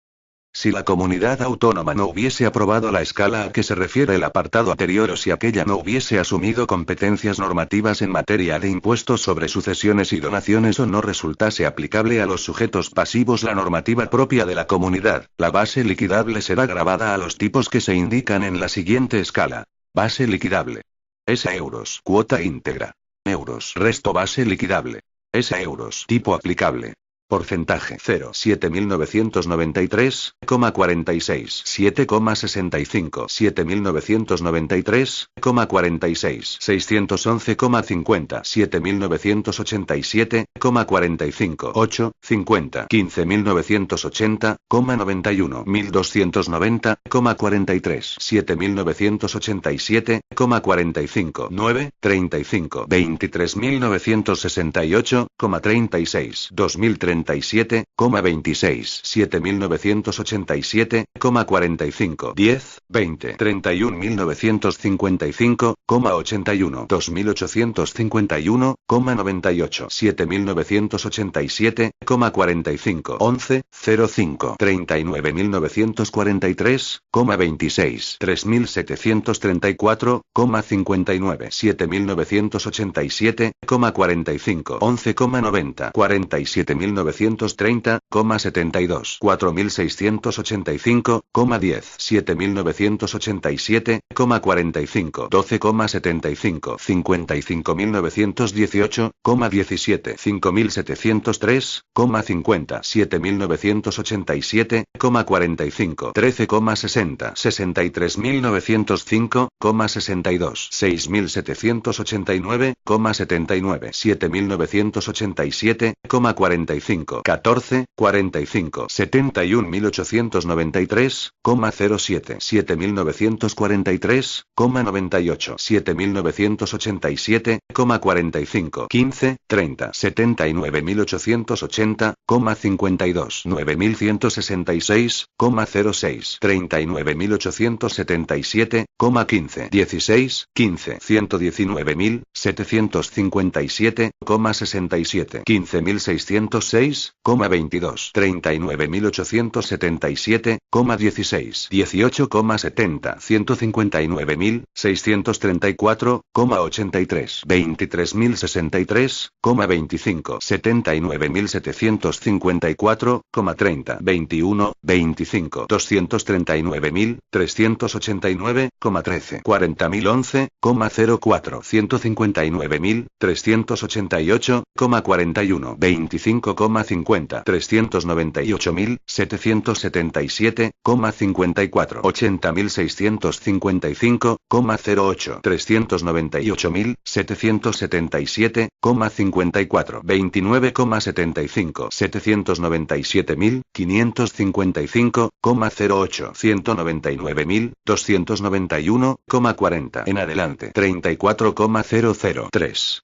Si la comunidad autónoma no hubiese aprobado la escala a que se refiere el apartado anterior o si aquella no hubiese asumido competencias normativas en materia de impuestos sobre sucesiones y donaciones o no resultase aplicable a los sujetos pasivos la normativa propia de la comunidad, la base liquidable será gravada a los tipos que se indican en la siguiente escala. Base liquidable. S euros. Cuota íntegra. Euros. Resto base liquidable. S euros. Tipo aplicable. Porcentaje 0. 7.993,46. 7,65. 7.993,46. 611,50. 7.987,45. 8, 50. 15.980,91. 1.290,43. 7.987,45. 9, 35. 23.968,36. 2037,26. 7.987,45. 10, 20. 31.955,81. 2.851,98. 7.987,45. 11, 05. 39.943,26. 3.734,59. 7.987,45. 11,90. 47.930,72. 4.685,10. 7.987,45. 12,75. 55.918,17. 5.703,50. 7.987,45. 13,60. 63.905,62. 6.789,79. 7.987,45. 14, 45. 71.893,07. 7.943,98. 7.987,45. 15, 30. 79.880,52. 9.166,06. 39.877,15. 16, 15. 119.757,67. 15.606,22. 39.877,16. 18,70. 159.634,83. 23.063,25. 79.754,30. 21, 25. 239.389,13. 40.011,04. 159.388,41. 25,50. 398.777,54. 80.655,08. 398.777,54. 29,75. 797.555,08. 199.291,40. En adelante. 34,003.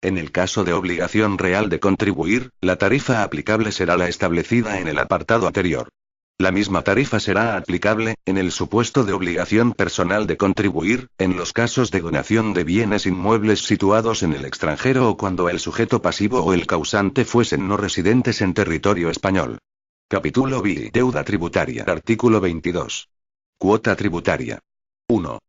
En el caso de obligación real de contribuir, la tarifa aplicable será la establecida en el apartado anterior. La misma tarifa será aplicable, en el supuesto de obligación personal de contribuir, en los casos de donación de bienes inmuebles situados en el extranjero o cuando el sujeto pasivo o el causante fuesen no residentes en territorio español. Capítulo B. Deuda tributaria. Artículo 22. Cuota tributaria. 1.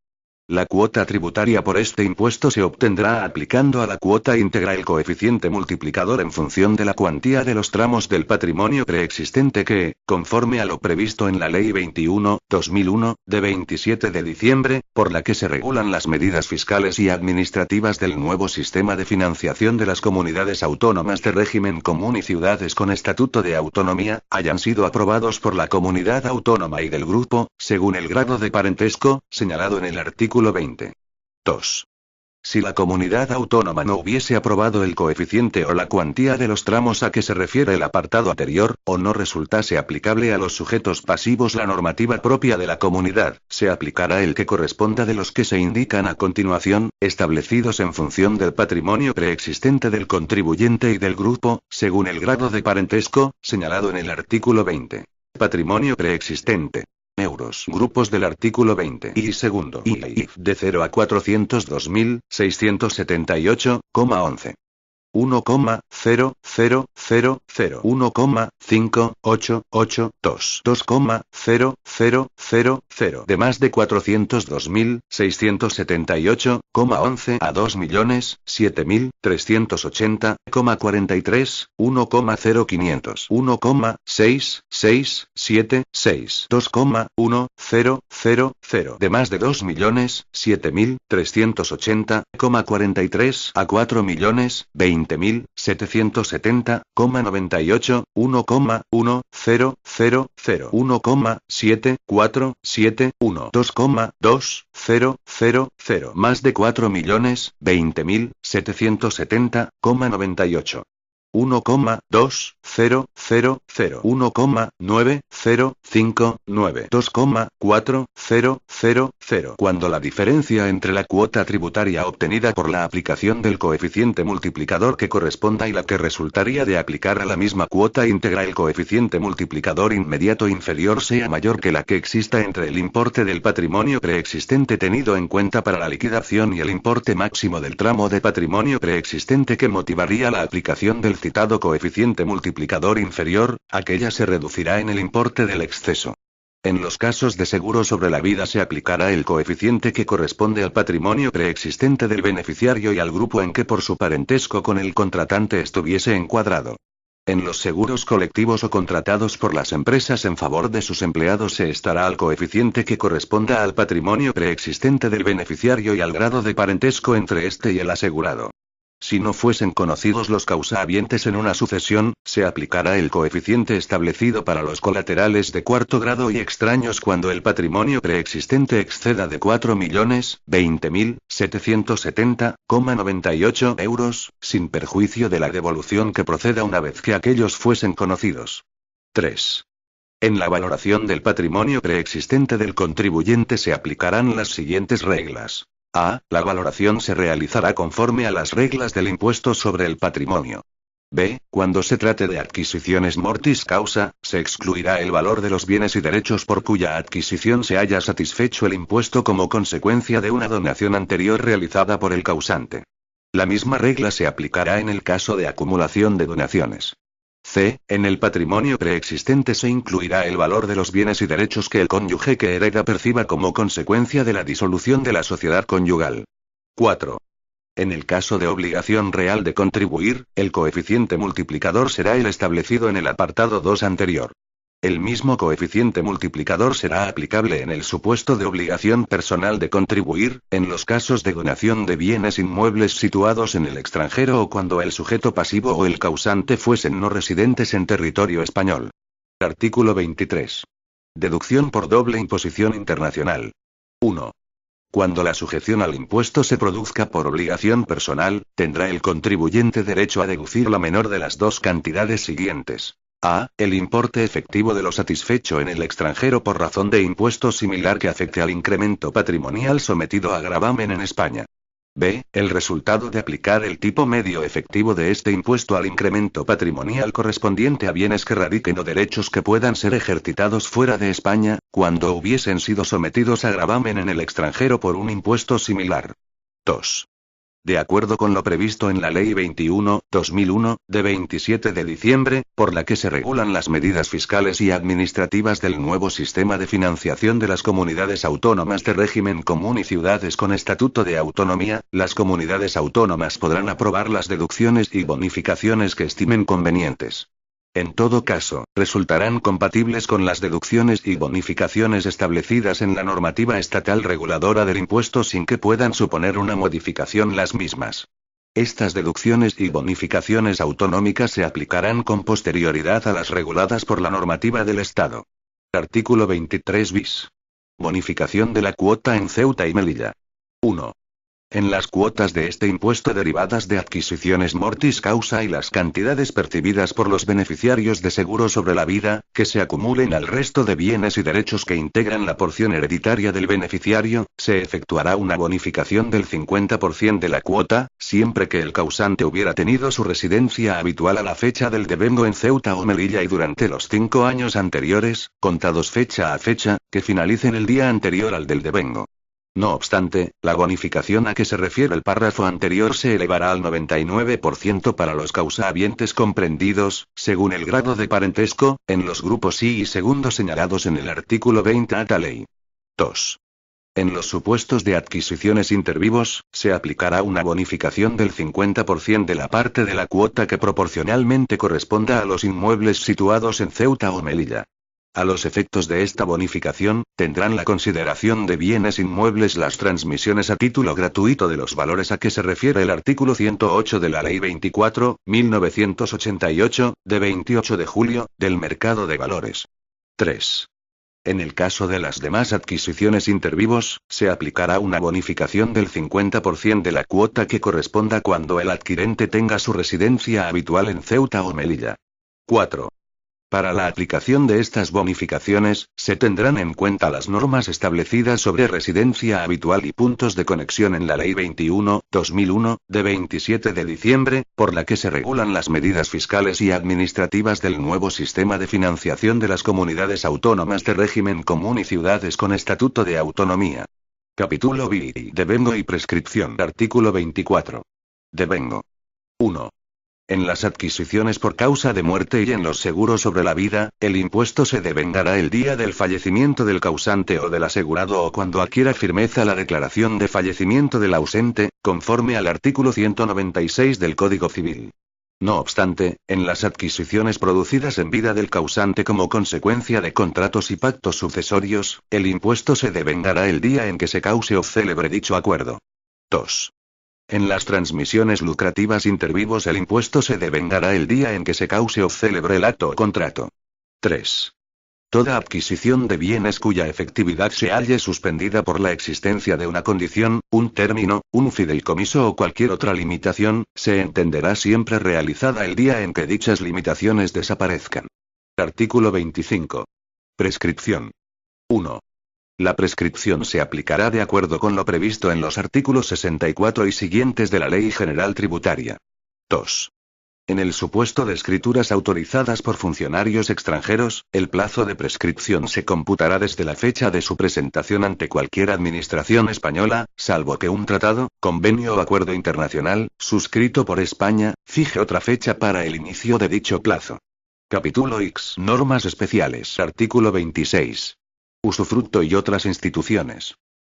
La cuota tributaria por este impuesto se obtendrá aplicando a la cuota íntegra el coeficiente multiplicador en función de la cuantía de los tramos del patrimonio preexistente que, conforme a lo previsto en la Ley 21/2001, de 27 de diciembre, por la que se regulan las medidas fiscales y administrativas del nuevo sistema de financiación de las comunidades autónomas de régimen común y ciudades con estatuto de autonomía, hayan sido aprobados por la comunidad autónoma y del grupo, según el grado de parentesco, señalado en el artículo 20. 2. Si la comunidad autónoma no hubiese aprobado el coeficiente o la cuantía de los tramos a que se refiere el apartado anterior, o no resultase aplicable a los sujetos pasivos la normativa propia de la comunidad, se aplicará el que corresponda de los que se indican a continuación, establecidos en función del patrimonio preexistente del contribuyente y del grupo, según el grado de parentesco, señalado en el artículo 20. Patrimonio preexistente. Euros. Grupos del artículo 20. Y segundo. IF de 0 a 402.678,11. 1,00001,58882. 2,00000 de más de 402.678,11 a 2.007.380,43. 1,0500. 1,6676. 2,1000 de más de 2.007.380,43 a 4.020. 20.770,98, 1,100001,74712,2,000. Más de 4.020.770,98. 1,200001,9059, 2,4000. Cuando la diferencia entre la cuota tributaria obtenida por la aplicación del coeficiente multiplicador que corresponda y la que resultaría de aplicar a la misma cuota íntegra el coeficiente multiplicador inmediato inferior sea mayor que la que exista entre el importe del patrimonio preexistente tenido en cuenta para la liquidación y el importe máximo del tramo de patrimonio preexistente que motivaría la aplicación del citado coeficiente multiplicador inferior, aquella se reducirá en el importe del exceso. En los casos de seguro sobre la vida se aplicará el coeficiente que corresponde al patrimonio preexistente del beneficiario y al grupo en que por su parentesco con el contratante estuviese encuadrado. En los seguros colectivos o contratados por las empresas en favor de sus empleados se estará al coeficiente que corresponda al patrimonio preexistente del beneficiario y al grado de parentesco entre este y el asegurado. Si no fuesen conocidos los causahabientes en una sucesión, se aplicará el coeficiente establecido para los colaterales de cuarto grado y extraños cuando el patrimonio preexistente exceda de 4.020.770,98 euros, sin perjuicio de la devolución que proceda una vez que aquellos fuesen conocidos. 3. En la valoración del patrimonio preexistente del contribuyente se aplicarán las siguientes reglas. A. La valoración se realizará conforme a las reglas del impuesto sobre el patrimonio. B. Cuando se trate de adquisiciones mortis causa, se excluirá el valor de los bienes y derechos por cuya adquisición se haya satisfecho el impuesto como consecuencia de una donación anterior realizada por el causante. La misma regla se aplicará en el caso de acumulación de donaciones. C. En el patrimonio preexistente se incluirá el valor de los bienes y derechos que el cónyuge que hereda perciba como consecuencia de la disolución de la sociedad conyugal. 4. En el caso de obligación real de contribuir, el coeficiente multiplicador será el establecido en el apartado 2 anterior. El mismo coeficiente multiplicador será aplicable en el supuesto de obligación personal de contribuir, en los casos de donación de bienes inmuebles situados en el extranjero o cuando el sujeto pasivo o el causante fuesen no residentes en territorio español. Artículo 23. Deducción por doble imposición internacional. 1. Cuando la sujeción al impuesto se produzca por obligación personal, tendrá el contribuyente derecho a deducir la menor de las dos cantidades siguientes. A. El importe efectivo de lo satisfecho en el extranjero por razón de impuesto similar que afecte al incremento patrimonial sometido a gravamen en España. B. El resultado de aplicar el tipo medio efectivo de este impuesto al incremento patrimonial correspondiente a bienes que radiquen o derechos que puedan ser ejercitados fuera de España, cuando hubiesen sido sometidos a gravamen en el extranjero por un impuesto similar. 2. De acuerdo con lo previsto en la Ley 21/2001, de 27 de diciembre, por la que se regulan las medidas fiscales y administrativas del nuevo sistema de financiación de las comunidades autónomas de régimen común y ciudades con estatuto de autonomía, las comunidades autónomas podrán aprobar las deducciones y bonificaciones que estimen convenientes. En todo caso, resultarán compatibles con las deducciones y bonificaciones establecidas en la normativa estatal reguladora del impuesto sin que puedan suponer una modificación las mismas. Estas deducciones y bonificaciones autonómicas se aplicarán con posterioridad a las reguladas por la normativa del Estado. Artículo 23 bis. Bonificación de la cuota en Ceuta y Melilla. 1. En las cuotas de este impuesto derivadas de adquisiciones mortis causa y las cantidades percibidas por los beneficiarios de seguro sobre la vida, que se acumulen al resto de bienes y derechos que integran la porción hereditaria del beneficiario, se efectuará una bonificación del 50% de la cuota, siempre que el causante hubiera tenido su residencia habitual a la fecha del devengo en Ceuta o Melilla y durante los 5 años anteriores, contados fecha a fecha, que finalicen el día anterior al del devengo. No obstante, la bonificación a que se refiere el párrafo anterior se elevará al 99% para los causahabientes comprendidos, según el grado de parentesco, en los grupos I y segundo señalados en el artículo 20 de esta ley. 2. En los supuestos de adquisiciones intervivos, se aplicará una bonificación del 50% de la parte de la cuota que proporcionalmente corresponda a los inmuebles situados en Ceuta o Melilla. A los efectos de esta bonificación, tendrán la consideración de bienes inmuebles las transmisiones a título gratuito de los valores a que se refiere el artículo 108 de la Ley 24.1988, de 28 de julio, del mercado de valores. 3. En el caso de las demás adquisiciones intervivos, se aplicará una bonificación del 50% de la cuota que corresponda cuando el adquirente tenga su residencia habitual en Ceuta o Melilla. 4. Para la aplicación de estas bonificaciones, se tendrán en cuenta las normas establecidas sobre residencia habitual y puntos de conexión en la Ley 21/2001, de 27 de diciembre, por la que se regulan las medidas fiscales y administrativas del nuevo sistema de financiación de las comunidades autónomas de régimen común y ciudades con estatuto de autonomía. Capítulo B. Devengo y prescripción. Artículo 24. Devengo. 1. En las adquisiciones por causa de muerte y en los seguros sobre la vida, el impuesto se devengará el día del fallecimiento del causante o del asegurado o cuando adquiera firmeza la declaración de fallecimiento del ausente, conforme al artículo 196 del Código Civil. No obstante, en las adquisiciones producidas en vida del causante como consecuencia de contratos y pactos sucesorios, el impuesto se devengará el día en que se cause o celebre dicho acuerdo. 2. En las transmisiones lucrativas intervivos el impuesto se devengará el día en que se cause o celebre el acto o contrato. 3. Toda adquisición de bienes cuya efectividad se halle suspendida por la existencia de una condición, un término, un fideicomiso o cualquier otra limitación, se entenderá siempre realizada el día en que dichas limitaciones desaparezcan. Artículo 25. Prescripción. 1. La prescripción se aplicará de acuerdo con lo previsto en los artículos 64 y siguientes de la Ley General Tributaria. 2. En el supuesto de escrituras autorizadas por funcionarios extranjeros, el plazo de prescripción se computará desde la fecha de su presentación ante cualquier administración española, salvo que un tratado, convenio o acuerdo internacional, suscrito por España, fije otra fecha para el inicio de dicho plazo. Capítulo X. Normas especiales. Artículo 26. Usufructo y otras instituciones.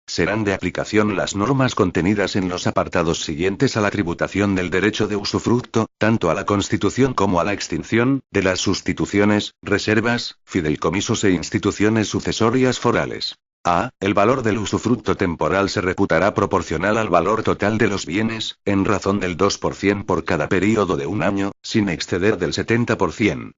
Serán de aplicación las normas contenidas en los apartados siguientes a la tributación del derecho de usufructo, tanto a la constitución como a la extinción, de las sustituciones, reservas, fideicomisos e instituciones sucesorias forales. A. El valor del usufructo temporal se reputará proporcional al valor total de los bienes, en razón del 2% por cada período de un año, sin exceder del 70%.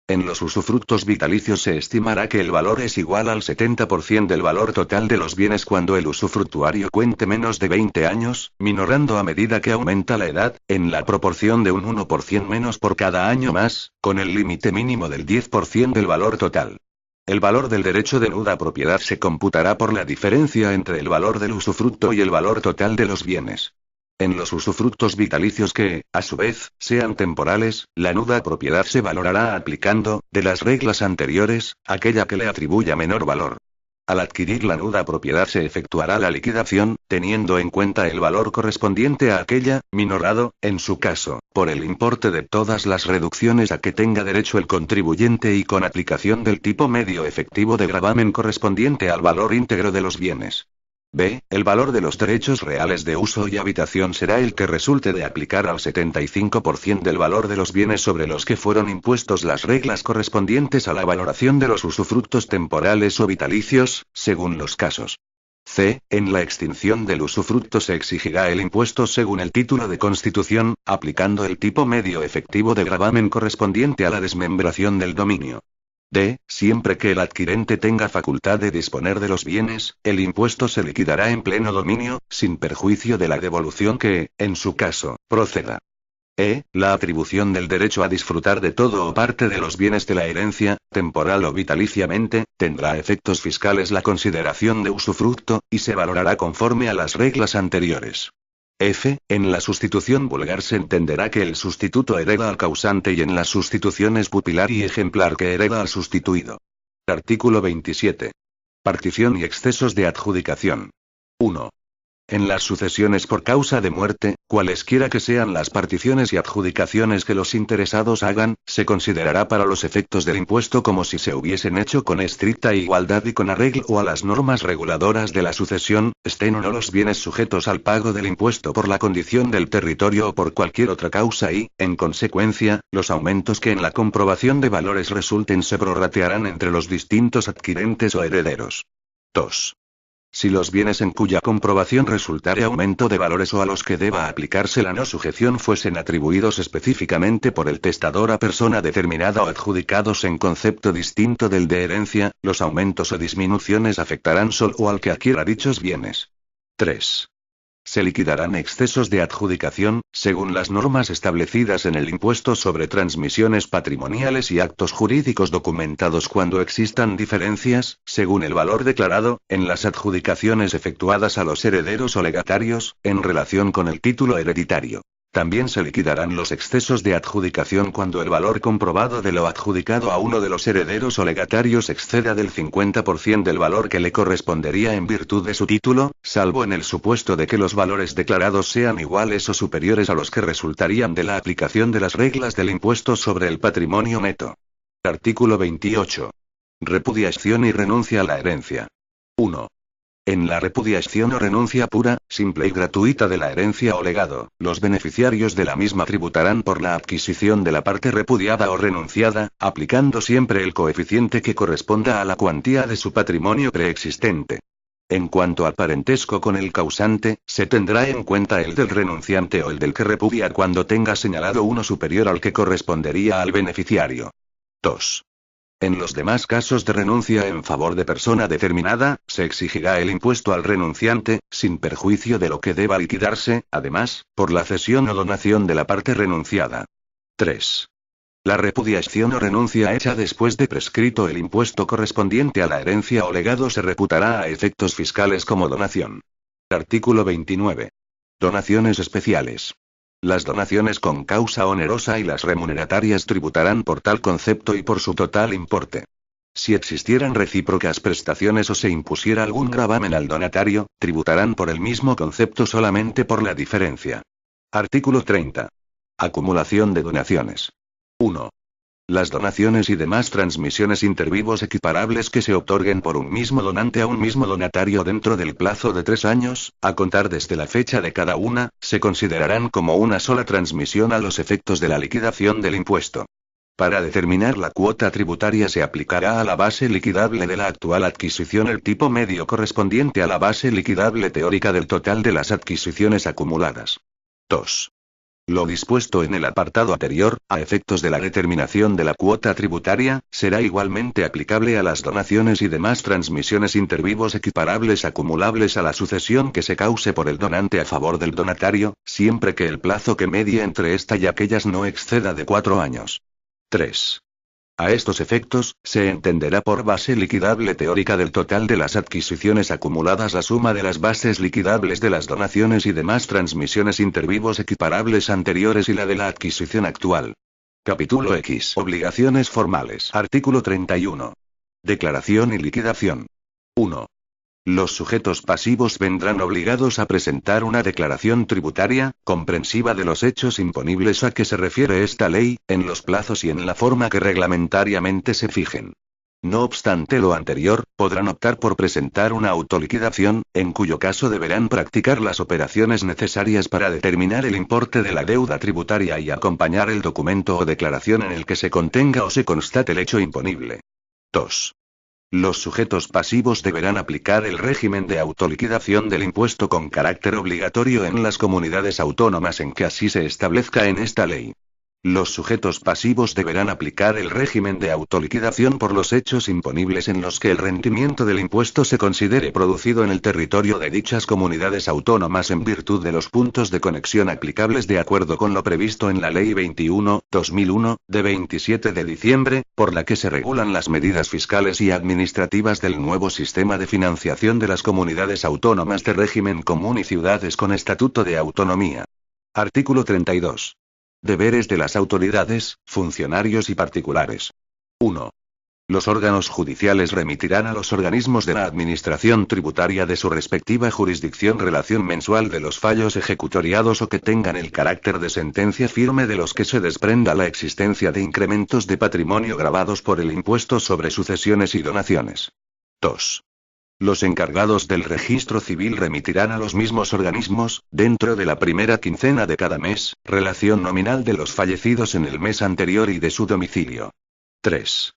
En los usufructos vitalicios se estimará que el valor es igual al 70% del valor total de los bienes cuando el usufructuario cuente menos de 20 años, minorando a medida que aumenta la edad, en la proporción de un 1% menos por cada año más, con el límite mínimo del 10% del valor total. El valor del derecho de nuda propiedad se computará por la diferencia entre el valor del usufructo y el valor total de los bienes. En los usufructos vitalicios que, a su vez, sean temporales, la nuda propiedad se valorará aplicando, de las reglas anteriores, aquella que le atribuya menor valor. Al adquirir la nuda propiedad se efectuará la liquidación, teniendo en cuenta el valor correspondiente a aquella, minorado, en su caso, por el importe de todas las reducciones a que tenga derecho el contribuyente y con aplicación del tipo medio efectivo de gravamen correspondiente al valor íntegro de los bienes. B. El valor de los derechos reales de uso y habitación será el que resulte de aplicar al 75% del valor de los bienes sobre los que fueron impuestos las reglas correspondientes a la valoración de los usufructos temporales o vitalicios, según los casos. C. En la extinción del usufructo se exigirá el impuesto según el título de constitución, aplicando el tipo medio efectivo de gravamen correspondiente a la desmembración del dominio. D. Siempre que el adquirente tenga facultad de disponer de los bienes, el impuesto se liquidará en pleno dominio, sin perjuicio de la devolución que, en su caso, proceda. E. La atribución del derecho a disfrutar de todo o parte de los bienes de la herencia, temporal o vitaliciamente, tendrá efectos fiscales la consideración de usufructo, y se valorará conforme a las reglas anteriores. F. En la sustitución vulgar se entenderá que el sustituto hereda al causante y en las sustituciones pupilar y ejemplar que hereda al sustituido. Artículo 27. Partición y excesos de adjudicación. 1. En las sucesiones por causa de muerte, cualesquiera que sean las particiones y adjudicaciones que los interesados hagan, se considerará para los efectos del impuesto como si se hubiesen hecho con estricta igualdad y con arreglo a las normas reguladoras de la sucesión, estén o no los bienes sujetos al pago del impuesto por la condición del territorio o por cualquier otra causa y, en consecuencia, los aumentos que en la comprobación de valores resulten se prorratearán entre los distintos adquirentes o herederos. 2. Si los bienes en cuya comprobación resultare aumento de valores o a los que deba aplicarse la no sujeción fuesen atribuidos específicamente por el testador a persona determinada o adjudicados en concepto distinto del de herencia, los aumentos o disminuciones afectarán solo al que adquiera dichos bienes. 3. Se liquidarán excesos de adjudicación, según las normas establecidas en el impuesto sobre transmisiones patrimoniales y actos jurídicos documentados cuando existan diferencias, según el valor declarado, en las adjudicaciones efectuadas a los herederos o legatarios, en relación con el título hereditario. También se liquidarán los excesos de adjudicación cuando el valor comprobado de lo adjudicado a uno de los herederos o legatarios exceda del 50% del valor que le correspondería en virtud de su título, salvo en el supuesto de que los valores declarados sean iguales o superiores a los que resultarían de la aplicación de las reglas del impuesto sobre el patrimonio neto. Artículo 28. Repudiación y renuncia a la herencia. 1. En la repudiación o renuncia pura, simple y gratuita de la herencia o legado, los beneficiarios de la misma tributarán por la adquisición de la parte repudiada o renunciada, aplicando siempre el coeficiente que corresponda a la cuantía de su patrimonio preexistente. En cuanto al parentesco con el causante, se tendrá en cuenta el del renunciante o el del que repudia cuando tenga señalado uno superior al que correspondería al beneficiario. 2. En los demás casos de renuncia en favor de persona determinada, se exigirá el impuesto al renunciante, sin perjuicio de lo que deba liquidarse, además, por la cesión o donación de la parte renunciada. 3. La repudiación o renuncia hecha después de prescrito el impuesto correspondiente a la herencia o legado se reputará a efectos fiscales como donación. Artículo 29. Donaciones especiales. Las donaciones con causa onerosa y las remuneratarias tributarán por tal concepto y por su total importe. Si existieran recíprocas prestaciones o se impusiera algún gravamen al donatario, tributarán por el mismo concepto solamente por la diferencia. Artículo 30. Acumulación de donaciones. 1. Las donaciones y demás transmisiones intervivos equiparables que se otorguen por un mismo donante a un mismo donatario dentro del plazo de 3 años, a contar desde la fecha de cada una, se considerarán como una sola transmisión a los efectos de la liquidación del impuesto. Para determinar la cuota tributaria se aplicará a la base liquidable de la actual adquisición el tipo medio correspondiente a la base liquidable teórica del total de las adquisiciones acumuladas. 2. Lo dispuesto en el apartado anterior, a efectos de la determinación de la cuota tributaria, será igualmente aplicable a las donaciones y demás transmisiones intervivos equiparables acumulables a la sucesión que se cause por el donante a favor del donatario, siempre que el plazo que medie entre esta y aquellas no exceda de 4 años. 3. A estos efectos, se entenderá por base liquidable teórica del total de las adquisiciones acumuladas la suma de las bases liquidables de las donaciones y demás transmisiones intervivos equiparables anteriores y la de la adquisición actual. Capítulo X. Obligaciones formales. Artículo 31. Declaración y liquidación. 1. Los sujetos pasivos vendrán obligados a presentar una declaración tributaria, comprensiva de los hechos imponibles a que se refiere esta ley, en los plazos y en la forma que reglamentariamente se fijen. No obstante lo anterior, podrán optar por presentar una autoliquidación, en cuyo caso deberán practicar las operaciones necesarias para determinar el importe de la deuda tributaria y acompañar el documento o declaración en el que se contenga o se constate el hecho imponible. 2. Los sujetos pasivos deberán aplicar el régimen de autoliquidación del impuesto con carácter obligatorio en las comunidades autónomas en que así se establezca en esta ley. Los sujetos pasivos deberán aplicar el régimen de autoliquidación por los hechos imponibles en los que el rendimiento del impuesto se considere producido en el territorio de dichas comunidades autónomas en virtud de los puntos de conexión aplicables de acuerdo con lo previsto en la Ley 21/2001, de 27 de diciembre, por la que se regulan las medidas fiscales y administrativas del nuevo sistema de financiación de las comunidades autónomas de régimen común y ciudades con estatuto de autonomía. Artículo 32. Deberes de las autoridades, funcionarios y particulares. 1. Los órganos judiciales remitirán a los organismos de la Administración tributaria de su respectiva jurisdicción relación mensual de los fallos ejecutoriados o que tengan el carácter de sentencia firme de los que se desprenda la existencia de incrementos de patrimonio gravados por el impuesto sobre sucesiones y donaciones. 2. Los encargados del registro civil remitirán a los mismos organismos, dentro de la primera quincena de cada mes, relación nominal de los fallecidos en el mes anterior y de su domicilio. 3.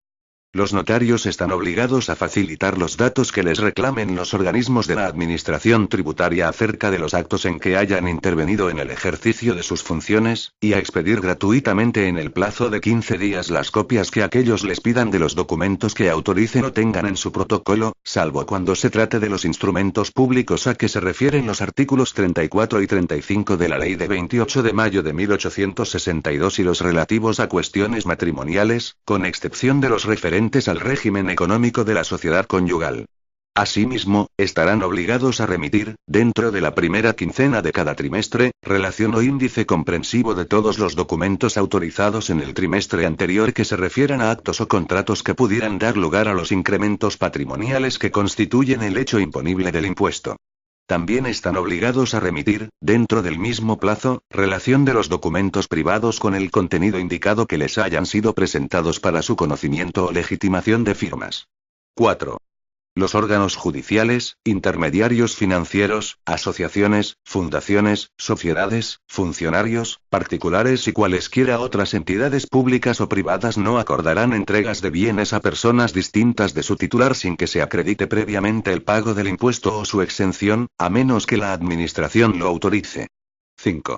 Los notarios están obligados a facilitar los datos que les reclamen los organismos de la Administración tributaria acerca de los actos en que hayan intervenido en el ejercicio de sus funciones, y a expedir gratuitamente en el plazo de 15 días las copias que aquellos les pidan de los documentos que autoricen o tengan en su protocolo, salvo cuando se trate de los instrumentos públicos a que se refieren los artículos 34 y 35 de la Ley de 28 de mayo de 1862 y los relativos a cuestiones matrimoniales, con excepción de los referentes al régimen económico de la sociedad conyugal. Asimismo, estarán obligados a remitir, dentro de la primera quincena de cada trimestre, relación o índice comprensivo de todos los documentos autorizados en el trimestre anterior que se refieran a actos o contratos que pudieran dar lugar a los incrementos patrimoniales que constituyen el hecho imponible del impuesto. También están obligados a remitir, dentro del mismo plazo, relación de los documentos privados con el contenido indicado que les hayan sido presentados para su conocimiento o legitimación de firmas. 4. Los órganos judiciales, intermediarios financieros, asociaciones, fundaciones, sociedades, funcionarios, particulares y cualesquiera otras entidades públicas o privadas no acordarán entregas de bienes a personas distintas de su titular sin que se acredite previamente el pago del impuesto o su exención, a menos que la Administración lo autorice. 5.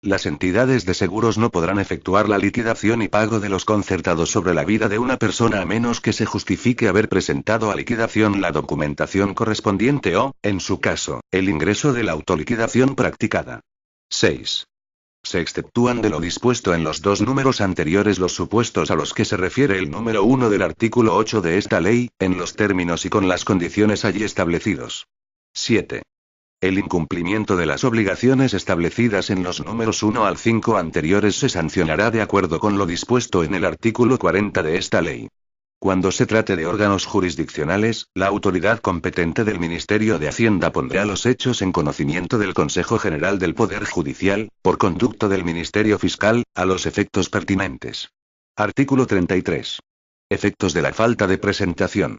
Las entidades de seguros no podrán efectuar la liquidación y pago de los concertados sobre la vida de una persona a menos que se justifique haber presentado a liquidación la documentación correspondiente o, en su caso, el ingreso de la autoliquidación practicada. 6. Se exceptúan de lo dispuesto en los dos números anteriores los supuestos a los que se refiere el número 1 del artículo 8 de esta ley, en los términos y con las condiciones allí establecidos. 7. El incumplimiento de las obligaciones establecidas en los números 1 al 5 anteriores se sancionará de acuerdo con lo dispuesto en el artículo 40 de esta ley. Cuando se trate de órganos jurisdiccionales, la autoridad competente del Ministerio de Hacienda pondrá los hechos en conocimiento del Consejo General del Poder Judicial, por conducto del Ministerio Fiscal, a los efectos pertinentes. Artículo 33. Efectos de la falta de presentación.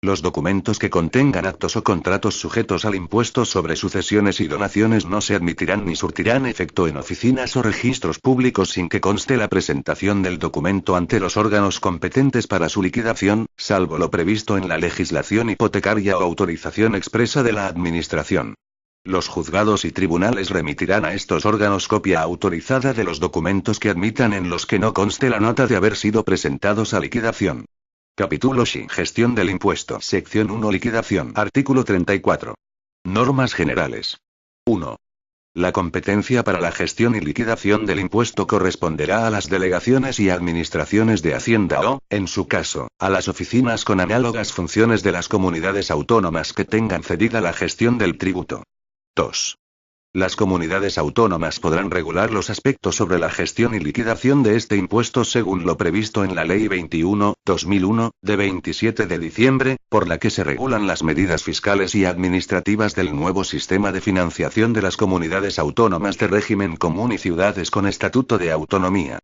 Los documentos que contengan actos o contratos sujetos al impuesto sobre sucesiones y donaciones no se admitirán ni surtirán efecto en oficinas o registros públicos sin que conste la presentación del documento ante los órganos competentes para su liquidación, salvo lo previsto en la legislación hipotecaria o autorización expresa de la Administración. Los juzgados y tribunales remitirán a estos órganos copia autorizada de los documentos que admitan en los que no conste la nota de haber sido presentados a liquidación. Capítulo X. Gestión del impuesto. Sección 1. Liquidación. Artículo 34. Normas generales. 1. La competencia para la gestión y liquidación del impuesto corresponderá a las delegaciones y administraciones de Hacienda o, en su caso, a las oficinas con análogas funciones de las comunidades autónomas que tengan cedida la gestión del tributo. 2. Las comunidades autónomas podrán regular los aspectos sobre la gestión y liquidación de este impuesto según lo previsto en la Ley 21/2001, de 27 de diciembre, por la que se regulan las medidas fiscales y administrativas del nuevo sistema de financiación de las comunidades autónomas de régimen común y ciudades con estatuto de autonomía.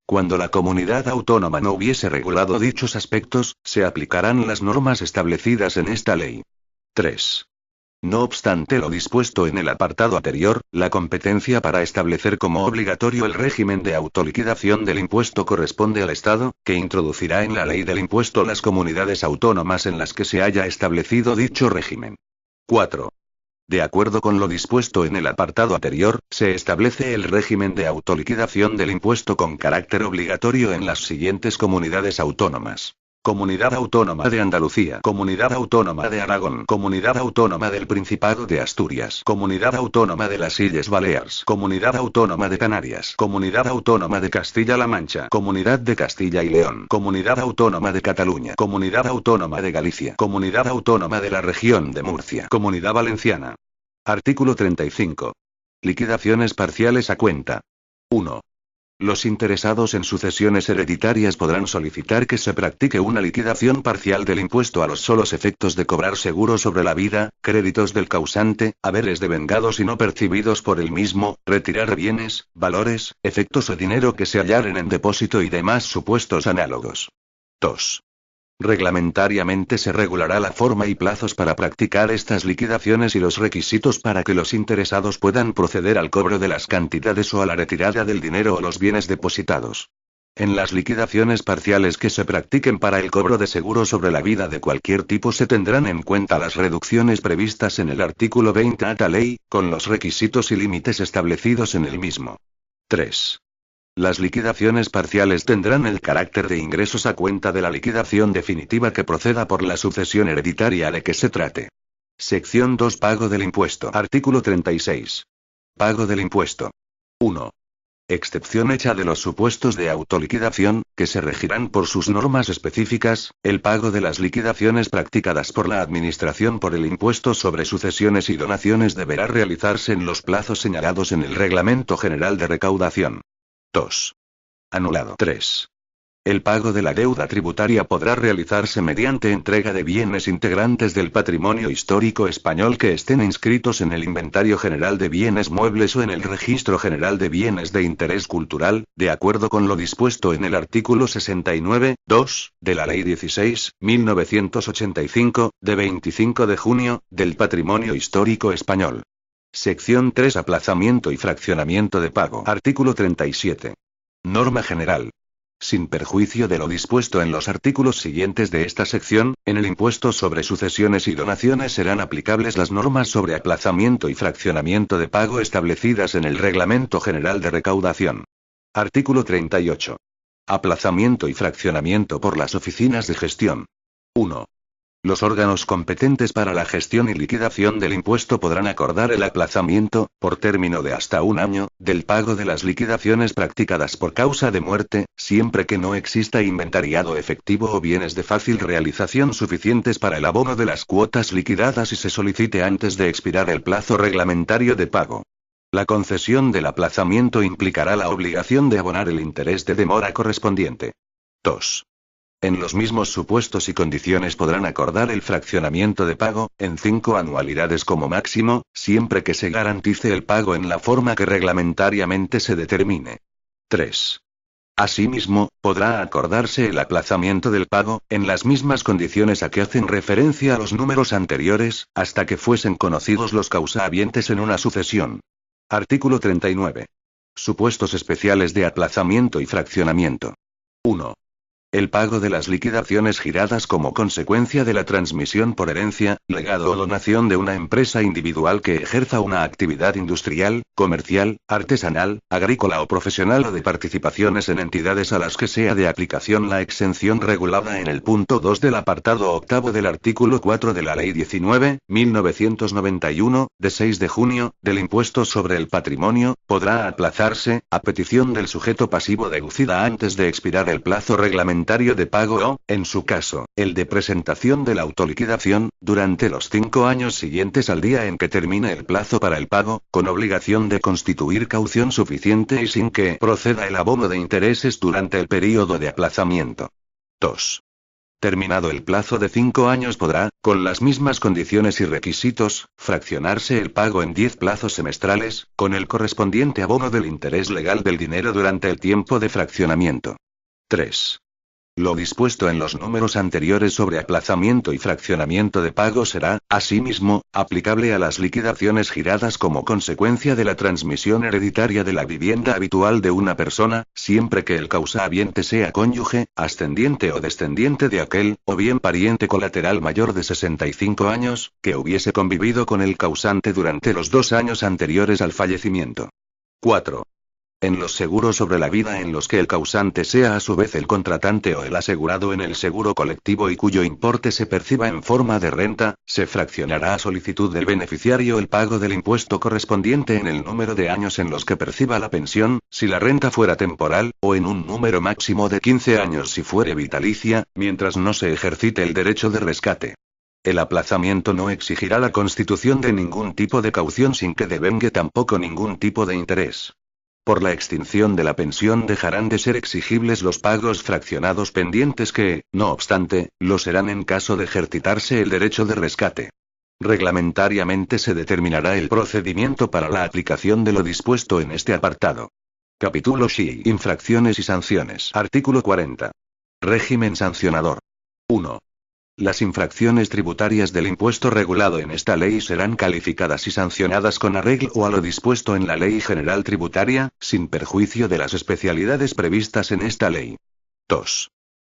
Cuando la comunidad autónoma no hubiese regulado dichos aspectos, se aplicarán las normas establecidas en esta ley. 3. No obstante lo dispuesto en el apartado anterior, la competencia para establecer como obligatorio el régimen de autoliquidación del impuesto corresponde al Estado, que introducirá en la ley del impuesto las comunidades autónomas en las que se haya establecido dicho régimen. 4. De acuerdo con lo dispuesto en el apartado anterior, se establece el régimen de autoliquidación del impuesto con carácter obligatorio en las siguientes comunidades autónomas. Comunidad Autónoma de Andalucía, Comunidad Autónoma de Aragón, Comunidad Autónoma del Principado de Asturias, Comunidad Autónoma de las Illes Baleares, Comunidad Autónoma de Canarias, Comunidad Autónoma de Castilla-La Mancha, Comunidad de Castilla y León, Comunidad Autónoma de Cataluña, Comunidad Autónoma de Galicia, Comunidad Autónoma de la Región de Murcia, Comunidad Valenciana. Artículo 35. Liquidaciones parciales a cuenta. 1. Los interesados en sucesiones hereditarias podrán solicitar que se practique una liquidación parcial del impuesto a los solos efectos de cobrar seguro sobre la vida, créditos del causante, haberes devengados y no percibidos por el mismo, retirar bienes, valores, efectos o dinero que se hallaren en depósito y demás supuestos análogos. 2. Reglamentariamente se regulará la forma y plazos para practicar estas liquidaciones y los requisitos para que los interesados puedan proceder al cobro de las cantidades o a la retirada del dinero o los bienes depositados. En las liquidaciones parciales que se practiquen para el cobro de seguro sobre la vida de cualquier tipo se tendrán en cuenta las reducciones previstas en el artículo 20 de esta ley, con los requisitos y límites establecidos en el mismo. 3. Las liquidaciones parciales tendrán el carácter de ingresos a cuenta de la liquidación definitiva que proceda por la sucesión hereditaria de que se trate. Sección 2. Pago del impuesto. Artículo 36. Pago del impuesto. 1. Excepción hecha de los supuestos de autoliquidación, que se regirán por sus normas específicas, el pago de las liquidaciones practicadas por la Administración por el impuesto sobre sucesiones y donaciones deberá realizarse en los plazos señalados en el Reglamento General de Recaudación. 2. Anulado. 3. El pago de la deuda tributaria podrá realizarse mediante entrega de bienes integrantes del patrimonio histórico español que estén inscritos en el Inventario General de Bienes Muebles o en el Registro General de Bienes de Interés Cultural, de acuerdo con lo dispuesto en el artículo 69, 2, de la Ley 16.1985, de 25 de junio, del Patrimonio Histórico Español. Sección 3. Aplazamiento y fraccionamiento de pago. Artículo 37. Norma general. Sin perjuicio de lo dispuesto en los artículos siguientes de esta sección, en el impuesto sobre sucesiones y donaciones serán aplicables las normas sobre aplazamiento y fraccionamiento de pago establecidas en el Reglamento General de Recaudación. Artículo 38. Aplazamiento y fraccionamiento por las oficinas de gestión. 1. Los órganos competentes para la gestión y liquidación del impuesto podrán acordar el aplazamiento, por término de hasta un año, del pago de las liquidaciones practicadas por causa de muerte, siempre que no exista inventariado efectivo o bienes de fácil realización suficientes para el abono de las cuotas liquidadas y se solicite antes de expirar el plazo reglamentario de pago. La concesión del aplazamiento implicará la obligación de abonar el interés de demora correspondiente. 2. En los mismos supuestos y condiciones podrán acordar el fraccionamiento de pago, en 5 anualidades como máximo, siempre que se garantice el pago en la forma que reglamentariamente se determine. 3. Asimismo, podrá acordarse el aplazamiento del pago, en las mismas condiciones a que hacen referencia a los números anteriores, hasta que fuesen conocidos los causahabientes en una sucesión. Artículo 39. Supuestos especiales de aplazamiento y fraccionamiento. 1. El pago de las liquidaciones giradas como consecuencia de la transmisión por herencia, legado o donación de una empresa individual que ejerza una actividad industrial, comercial, artesanal, agrícola o profesional o de participaciones en entidades a las que sea de aplicación la exención regulada en el punto 2 del apartado octavo del artículo 4 de la Ley 19.1991, de 6 de junio, del impuesto sobre el patrimonio, podrá aplazarse, a petición del sujeto pasivo deducida antes de expirar el plazo reglamentario de pago o, en su caso, el de presentación de la autoliquidación, durante los 5 años siguientes al día en que termine el plazo para el pago, con obligación de constituir caución suficiente y sin que proceda el abono de intereses durante el período de aplazamiento. 2. Terminado el plazo de 5 años podrá, con las mismas condiciones y requisitos, fraccionarse el pago en 10 plazos semestrales, con el correspondiente abono del interés legal del dinero durante el tiempo de fraccionamiento. 3. Lo dispuesto en los números anteriores sobre aplazamiento y fraccionamiento de pago será, asimismo, aplicable a las liquidaciones giradas como consecuencia de la transmisión hereditaria de la vivienda habitual de una persona, siempre que el causahabiente sea cónyuge, ascendiente o descendiente de aquel, o bien pariente colateral mayor de 65 años, que hubiese convivido con el causante durante los 2 años anteriores al fallecimiento. 4. En los seguros sobre la vida en los que el causante sea a su vez el contratante o el asegurado en el seguro colectivo y cuyo importe se perciba en forma de renta, se fraccionará a solicitud del beneficiario el pago del impuesto correspondiente en el número de años en los que perciba la pensión, si la renta fuera temporal, o en un número máximo de 15 años si fuere vitalicia, mientras no se ejercite el derecho de rescate. El aplazamiento no exigirá la constitución de ningún tipo de caución sin que devengue tampoco ningún tipo de interés. Por la extinción de la pensión dejarán de ser exigibles los pagos fraccionados pendientes que, no obstante, lo serán en caso de ejercitarse el derecho de rescate. Reglamentariamente se determinará el procedimiento para la aplicación de lo dispuesto en este apartado. Capítulo Xi. Infracciones y sanciones. Artículo 40. Régimen sancionador. 1. Las infracciones tributarias del impuesto regulado en esta ley serán calificadas y sancionadas con arreglo a lo dispuesto en la Ley General Tributaria, sin perjuicio de las especialidades previstas en esta ley. 2.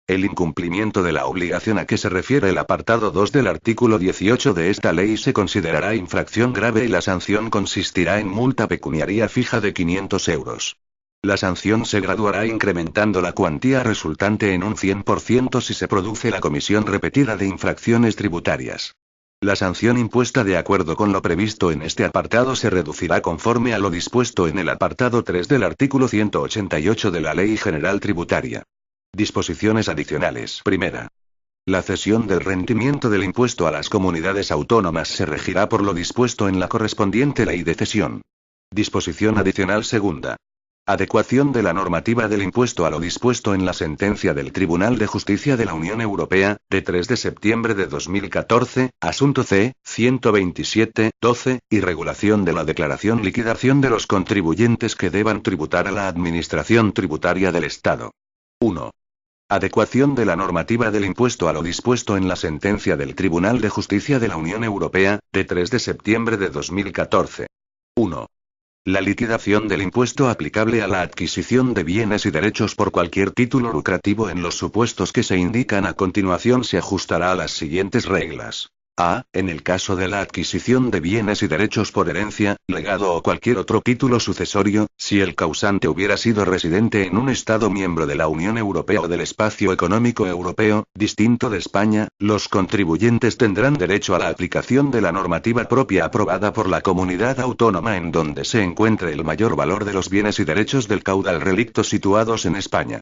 El incumplimiento de la obligación a que se refiere el apartado 2 del artículo 18 de esta ley se considerará infracción grave y la sanción consistirá en multa pecuniaria fija de 500 euros. La sanción se graduará incrementando la cuantía resultante en un 100% si se produce la comisión repetida de infracciones tributarias. La sanción impuesta de acuerdo con lo previsto en este apartado se reducirá conforme a lo dispuesto en el apartado 3 del artículo 188 de la Ley General Tributaria. Disposiciones adicionales. Primera. La cesión del rendimiento del impuesto a las comunidades autónomas se regirá por lo dispuesto en la correspondiente ley de cesión. Disposición adicional segunda. Adecuación de la normativa del impuesto a lo dispuesto en la sentencia del Tribunal de Justicia de la Unión Europea, de 3 de septiembre de 2014, asunto C. 127-12, y regulación de la declaración liquidación de los contribuyentes que deban tributar a la Administración Tributaria del Estado. 1. Adecuación de la normativa del impuesto a lo dispuesto en la sentencia del Tribunal de Justicia de la Unión Europea, de 3 de septiembre de 2014. 1. La liquidación del impuesto aplicable a la adquisición de bienes y derechos por cualquier título lucrativo en los supuestos que se indican a continuación se ajustará a las siguientes reglas. A. En el caso de la adquisición de bienes y derechos por herencia, legado o cualquier otro título sucesorio, si el causante hubiera sido residente en un Estado miembro de la Unión Europea o del Espacio Económico Europeo, distinto de España, los contribuyentes tendrán derecho a la aplicación de la normativa propia aprobada por la comunidad autónoma en donde se encuentre el mayor valor de los bienes y derechos del caudal relicto situados en España.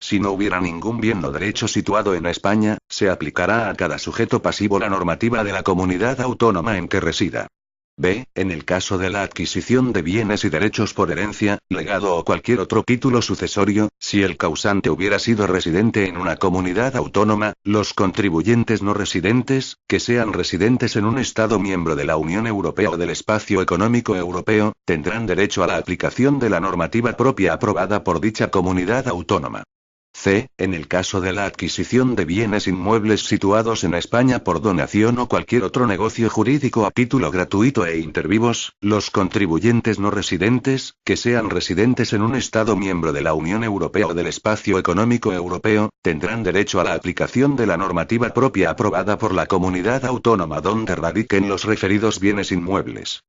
Si no hubiera ningún bien o derecho situado en España, se aplicará a cada sujeto pasivo la normativa de la comunidad autónoma en que resida. B. En el caso de la adquisición de bienes y derechos por herencia, legado o cualquier otro título sucesorio, si el causante hubiera sido residente en una comunidad autónoma, los contribuyentes no residentes, que sean residentes en un Estado miembro de la Unión Europea o del Espacio Económico Europeo, tendrán derecho a la aplicación de la normativa propia aprobada por dicha comunidad autónoma. C. En el caso de la adquisición de bienes inmuebles situados en España por donación o cualquier otro negocio jurídico a título gratuito e intervivos, los contribuyentes no residentes, que sean residentes en un Estado miembro de la Unión Europea o del Espacio Económico Europeo, tendrán derecho a la aplicación de la normativa propia aprobada por la comunidad autónoma donde radiquen los referidos bienes inmuebles.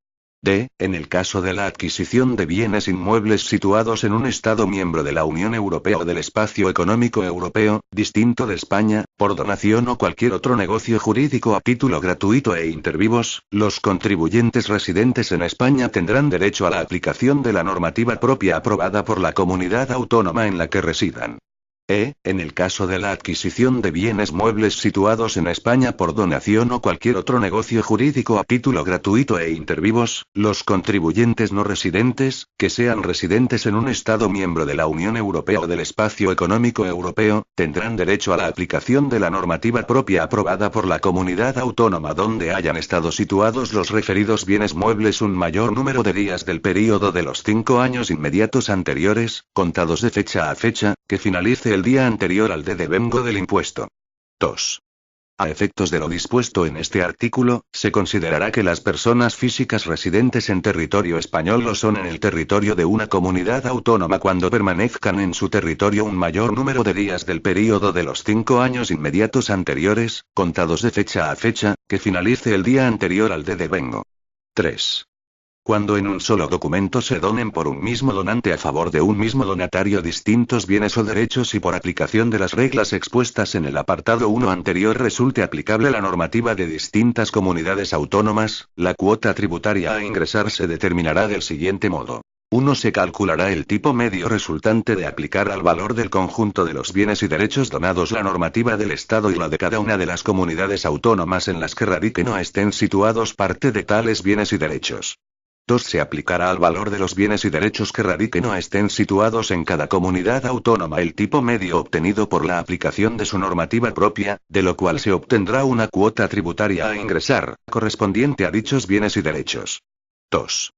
D. En el caso de la adquisición de bienes inmuebles situados en un Estado miembro de la Unión Europea o del Espacio Económico Europeo, distinto de España, por donación o cualquier otro negocio jurídico a título gratuito e intervivos, los contribuyentes residentes en España tendrán derecho a la aplicación de la normativa propia aprobada por la comunidad autónoma en la que residan. En el caso de la adquisición de bienes muebles situados en España por donación o cualquier otro negocio jurídico a título gratuito e intervivos, los contribuyentes no residentes, que sean residentes en un Estado miembro de la Unión Europea o del Espacio Económico Europeo, tendrán derecho a la aplicación de la normativa propia aprobada por la comunidad autónoma donde hayan estado situados los referidos bienes muebles un mayor número de días del período de los 5 años inmediatos anteriores, contados de fecha a fecha, que finalice el día anterior al de devengo del impuesto. 2. A efectos de lo dispuesto en este artículo, se considerará que las personas físicas residentes en territorio español lo son en el territorio de una comunidad autónoma cuando permanezcan en su territorio un mayor número de días del período de los 5 años inmediatos anteriores, contados de fecha a fecha, que finalice el día anterior al de devengo. 3. Cuando en un solo documento se donen por un mismo donante a favor de un mismo donatario distintos bienes o derechos y por aplicación de las reglas expuestas en el apartado 1 anterior resulte aplicable la normativa de distintas comunidades autónomas, la cuota tributaria a ingresar se determinará del siguiente modo. 1. Se calculará el tipo medio resultante de aplicar al valor del conjunto de los bienes y derechos donados la normativa del Estado y la de cada una de las comunidades autónomas en las que radiquen o estén situados parte de tales bienes y derechos. 2. Se aplicará al valor de los bienes y derechos que radiquen o estén situados en cada comunidad autónoma el tipo medio obtenido por la aplicación de su normativa propia, de lo cual se obtendrá una cuota tributaria a ingresar, correspondiente a dichos bienes y derechos. 2.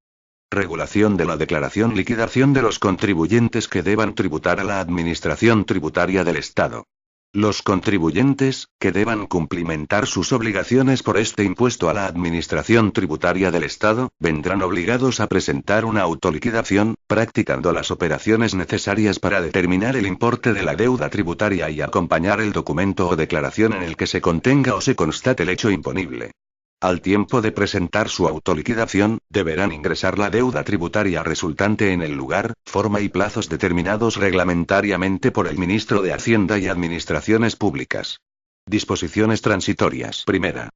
Regulación de la declaración liquidación de los contribuyentes que deban tributar a la Administración Tributaria del Estado. Los contribuyentes, que deban cumplimentar sus obligaciones por este impuesto a la Administración Tributaria del Estado, vendrán obligados a presentar una autoliquidación, practicando las operaciones necesarias para determinar el importe de la deuda tributaria y acompañar el documento o declaración en el que se contenga o se constate el hecho imponible. Al tiempo de presentar su autoliquidación, deberán ingresar la deuda tributaria resultante en el lugar, forma y plazos determinados reglamentariamente por el Ministro de Hacienda y Administraciones Públicas. Disposiciones transitorias. Primera.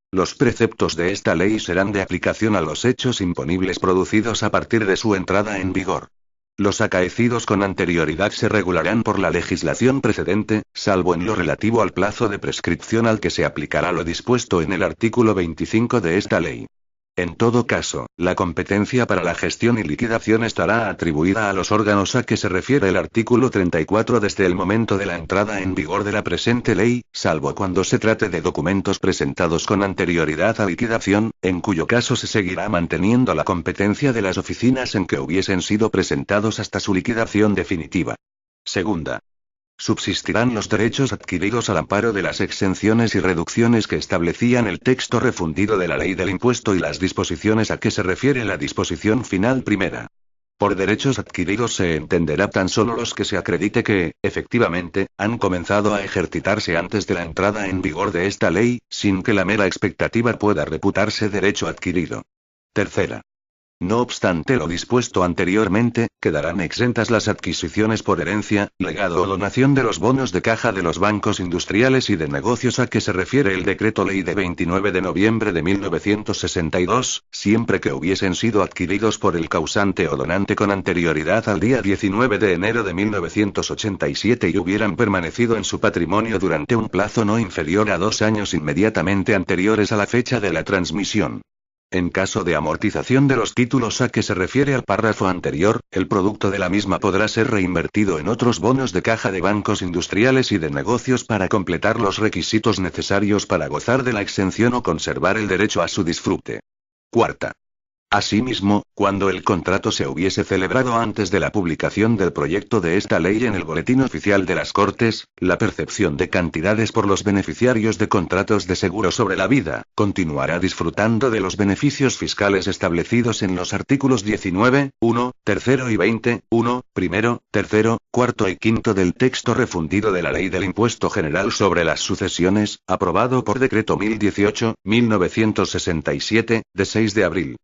Los preceptos de esta ley serán de aplicación a los hechos imponibles producidos a partir de su entrada en vigor. Los acaecidos con anterioridad se regularán por la legislación precedente, salvo en lo relativo al plazo de prescripción al que se aplicará lo dispuesto en el artículo 25 de esta ley. En todo caso, la competencia para la gestión y liquidación estará atribuida a los órganos a que se refiere el artículo 34 desde el momento de la entrada en vigor de la presente ley, salvo cuando se trate de documentos presentados con anterioridad a liquidación, en cuyo caso se seguirá manteniendo la competencia de las oficinas en que hubiesen sido presentados hasta su liquidación definitiva. Segunda. Subsistirán los derechos adquiridos al amparo de las exenciones y reducciones que establecían el texto refundido de la ley del impuesto y las disposiciones a que se refiere la disposición final primera. Por derechos adquiridos se entenderá tan solo los que se acredite que, efectivamente, han comenzado a ejercitarse antes de la entrada en vigor de esta ley, sin que la mera expectativa pueda reputarse derecho adquirido. Tercera. No obstante lo dispuesto anteriormente, quedarán exentas las adquisiciones por herencia, legado o donación de los bonos de caja de los bancos industriales y de negocios a que se refiere el Decreto Ley de 29 de noviembre de 1962, siempre que hubiesen sido adquiridos por el causante o donante con anterioridad al día 19 de enero de 1987 y hubieran permanecido en su patrimonio durante un plazo no inferior a 2 años inmediatamente anteriores a la fecha de la transmisión. En caso de amortización de los títulos a que se refiere al párrafo anterior, el producto de la misma podrá ser reinvertido en otros bonos de caja de bancos industriales y de negocios para completar los requisitos necesarios para gozar de la exención o conservar el derecho a su disfrute. Cuarta. Asimismo, cuando el contrato se hubiese celebrado antes de la publicación del proyecto de esta ley en el Boletín Oficial de las Cortes, la percepción de cantidades por los beneficiarios de contratos de seguro sobre la vida, continuará disfrutando de los beneficios fiscales establecidos en los artículos 19, 1, tercero y 20, 1, primero, tercero, cuarto y quinto del texto refundido de la Ley del Impuesto General sobre las Sucesiones, aprobado por Decreto 1018-1967, de 6 de abril.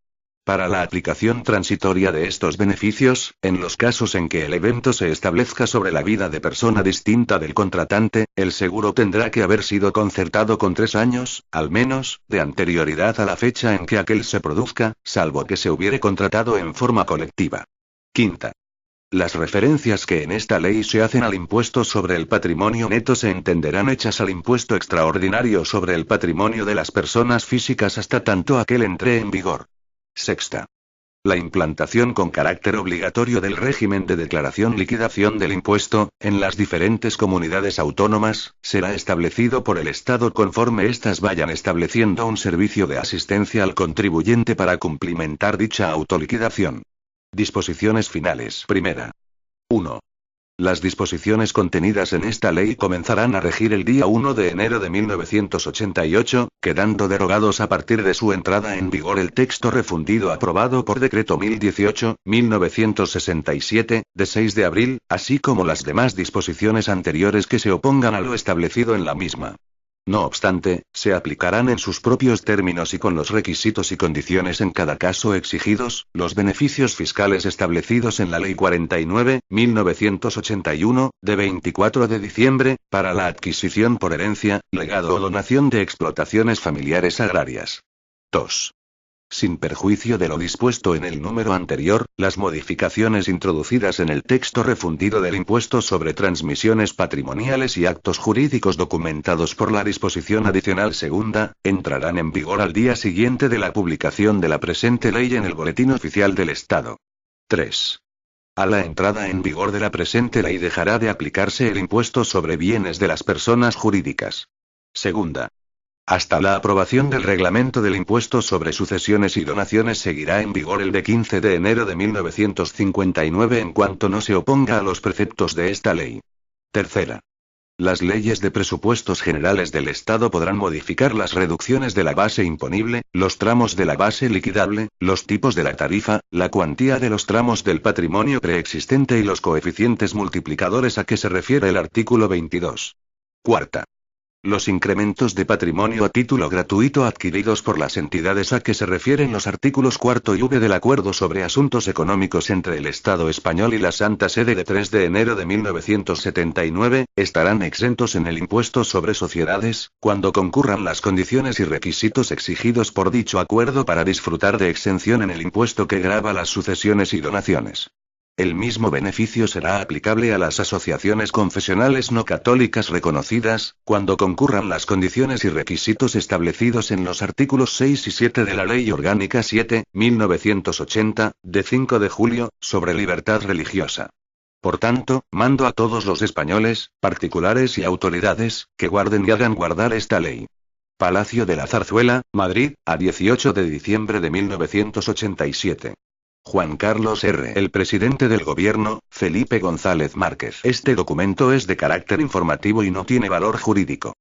Para la aplicación transitoria de estos beneficios, en los casos en que el evento se establezca sobre la vida de persona distinta del contratante, el seguro tendrá que haber sido concertado con 3 años, al menos, de anterioridad a la fecha en que aquel se produzca, salvo que se hubiere contratado en forma colectiva. Quinta. Las referencias que en esta ley se hacen al impuesto sobre el patrimonio neto se entenderán hechas al impuesto extraordinario sobre el patrimonio de las personas físicas hasta tanto aquel entre en vigor. Sexta. La implantación con carácter obligatorio del régimen de declaración-liquidación del impuesto, en las diferentes comunidades autónomas, será establecido por el Estado conforme éstas vayan estableciendo un servicio de asistencia al contribuyente para cumplimentar dicha autoliquidación. Disposiciones finales. Primera. 1. Las disposiciones contenidas en esta ley comenzarán a regir el día 1 de enero de 1988, quedando derogados a partir de su entrada en vigor el texto refundido aprobado por Decreto 1018-1967, de 6 de abril, así como las demás disposiciones anteriores que se opongan a lo establecido en la misma. No obstante, se aplicarán en sus propios términos y con los requisitos y condiciones en cada caso exigidos, los beneficios fiscales establecidos en la Ley 49/1981, de 24 de diciembre, para la adquisición por herencia, legado o donación de explotaciones familiares agrarias. 2. Sin perjuicio de lo dispuesto en el número anterior, las modificaciones introducidas en el texto refundido del impuesto sobre transmisiones patrimoniales y actos jurídicos documentados por la disposición adicional segunda, entrarán en vigor al día siguiente de la publicación de la presente ley en el Boletín Oficial del Estado. 3. A la entrada en vigor de la presente ley dejará de aplicarse el impuesto sobre bienes de las personas jurídicas. Segunda. Hasta la aprobación del reglamento del impuesto sobre sucesiones y donaciones seguirá en vigor el de 15 de enero de 1959 en cuanto no se oponga a los preceptos de esta ley. Tercera. Las leyes de presupuestos generales del Estado podrán modificar las reducciones de la base imponible, los tramos de la base liquidable, los tipos de la tarifa, la cuantía de los tramos del patrimonio preexistente y los coeficientes multiplicadores a que se refiere el artículo 22. Cuarta. Los incrementos de patrimonio a título gratuito adquiridos por las entidades a que se refieren los artículos 4 y V del Acuerdo sobre Asuntos Económicos entre el Estado español y la Santa Sede de 3 de enero de 1979, estarán exentos en el impuesto sobre sociedades, cuando concurran las condiciones y requisitos exigidos por dicho acuerdo para disfrutar de exención en el impuesto que grava las sucesiones y donaciones. El mismo beneficio será aplicable a las asociaciones confesionales no católicas reconocidas, cuando concurran las condiciones y requisitos establecidos en los artículos 6 y 7 de la Ley Orgánica 7, 1980, de 5 de julio, sobre libertad religiosa. Por tanto, mando a todos los españoles, particulares y autoridades, que guarden y hagan guardar esta ley. Palacio de la Zarzuela, Madrid, a 18 de diciembre de 1987. Juan Carlos R. El presidente del gobierno, Felipe González Márquez. Este documento es de carácter informativo y no tiene valor jurídico.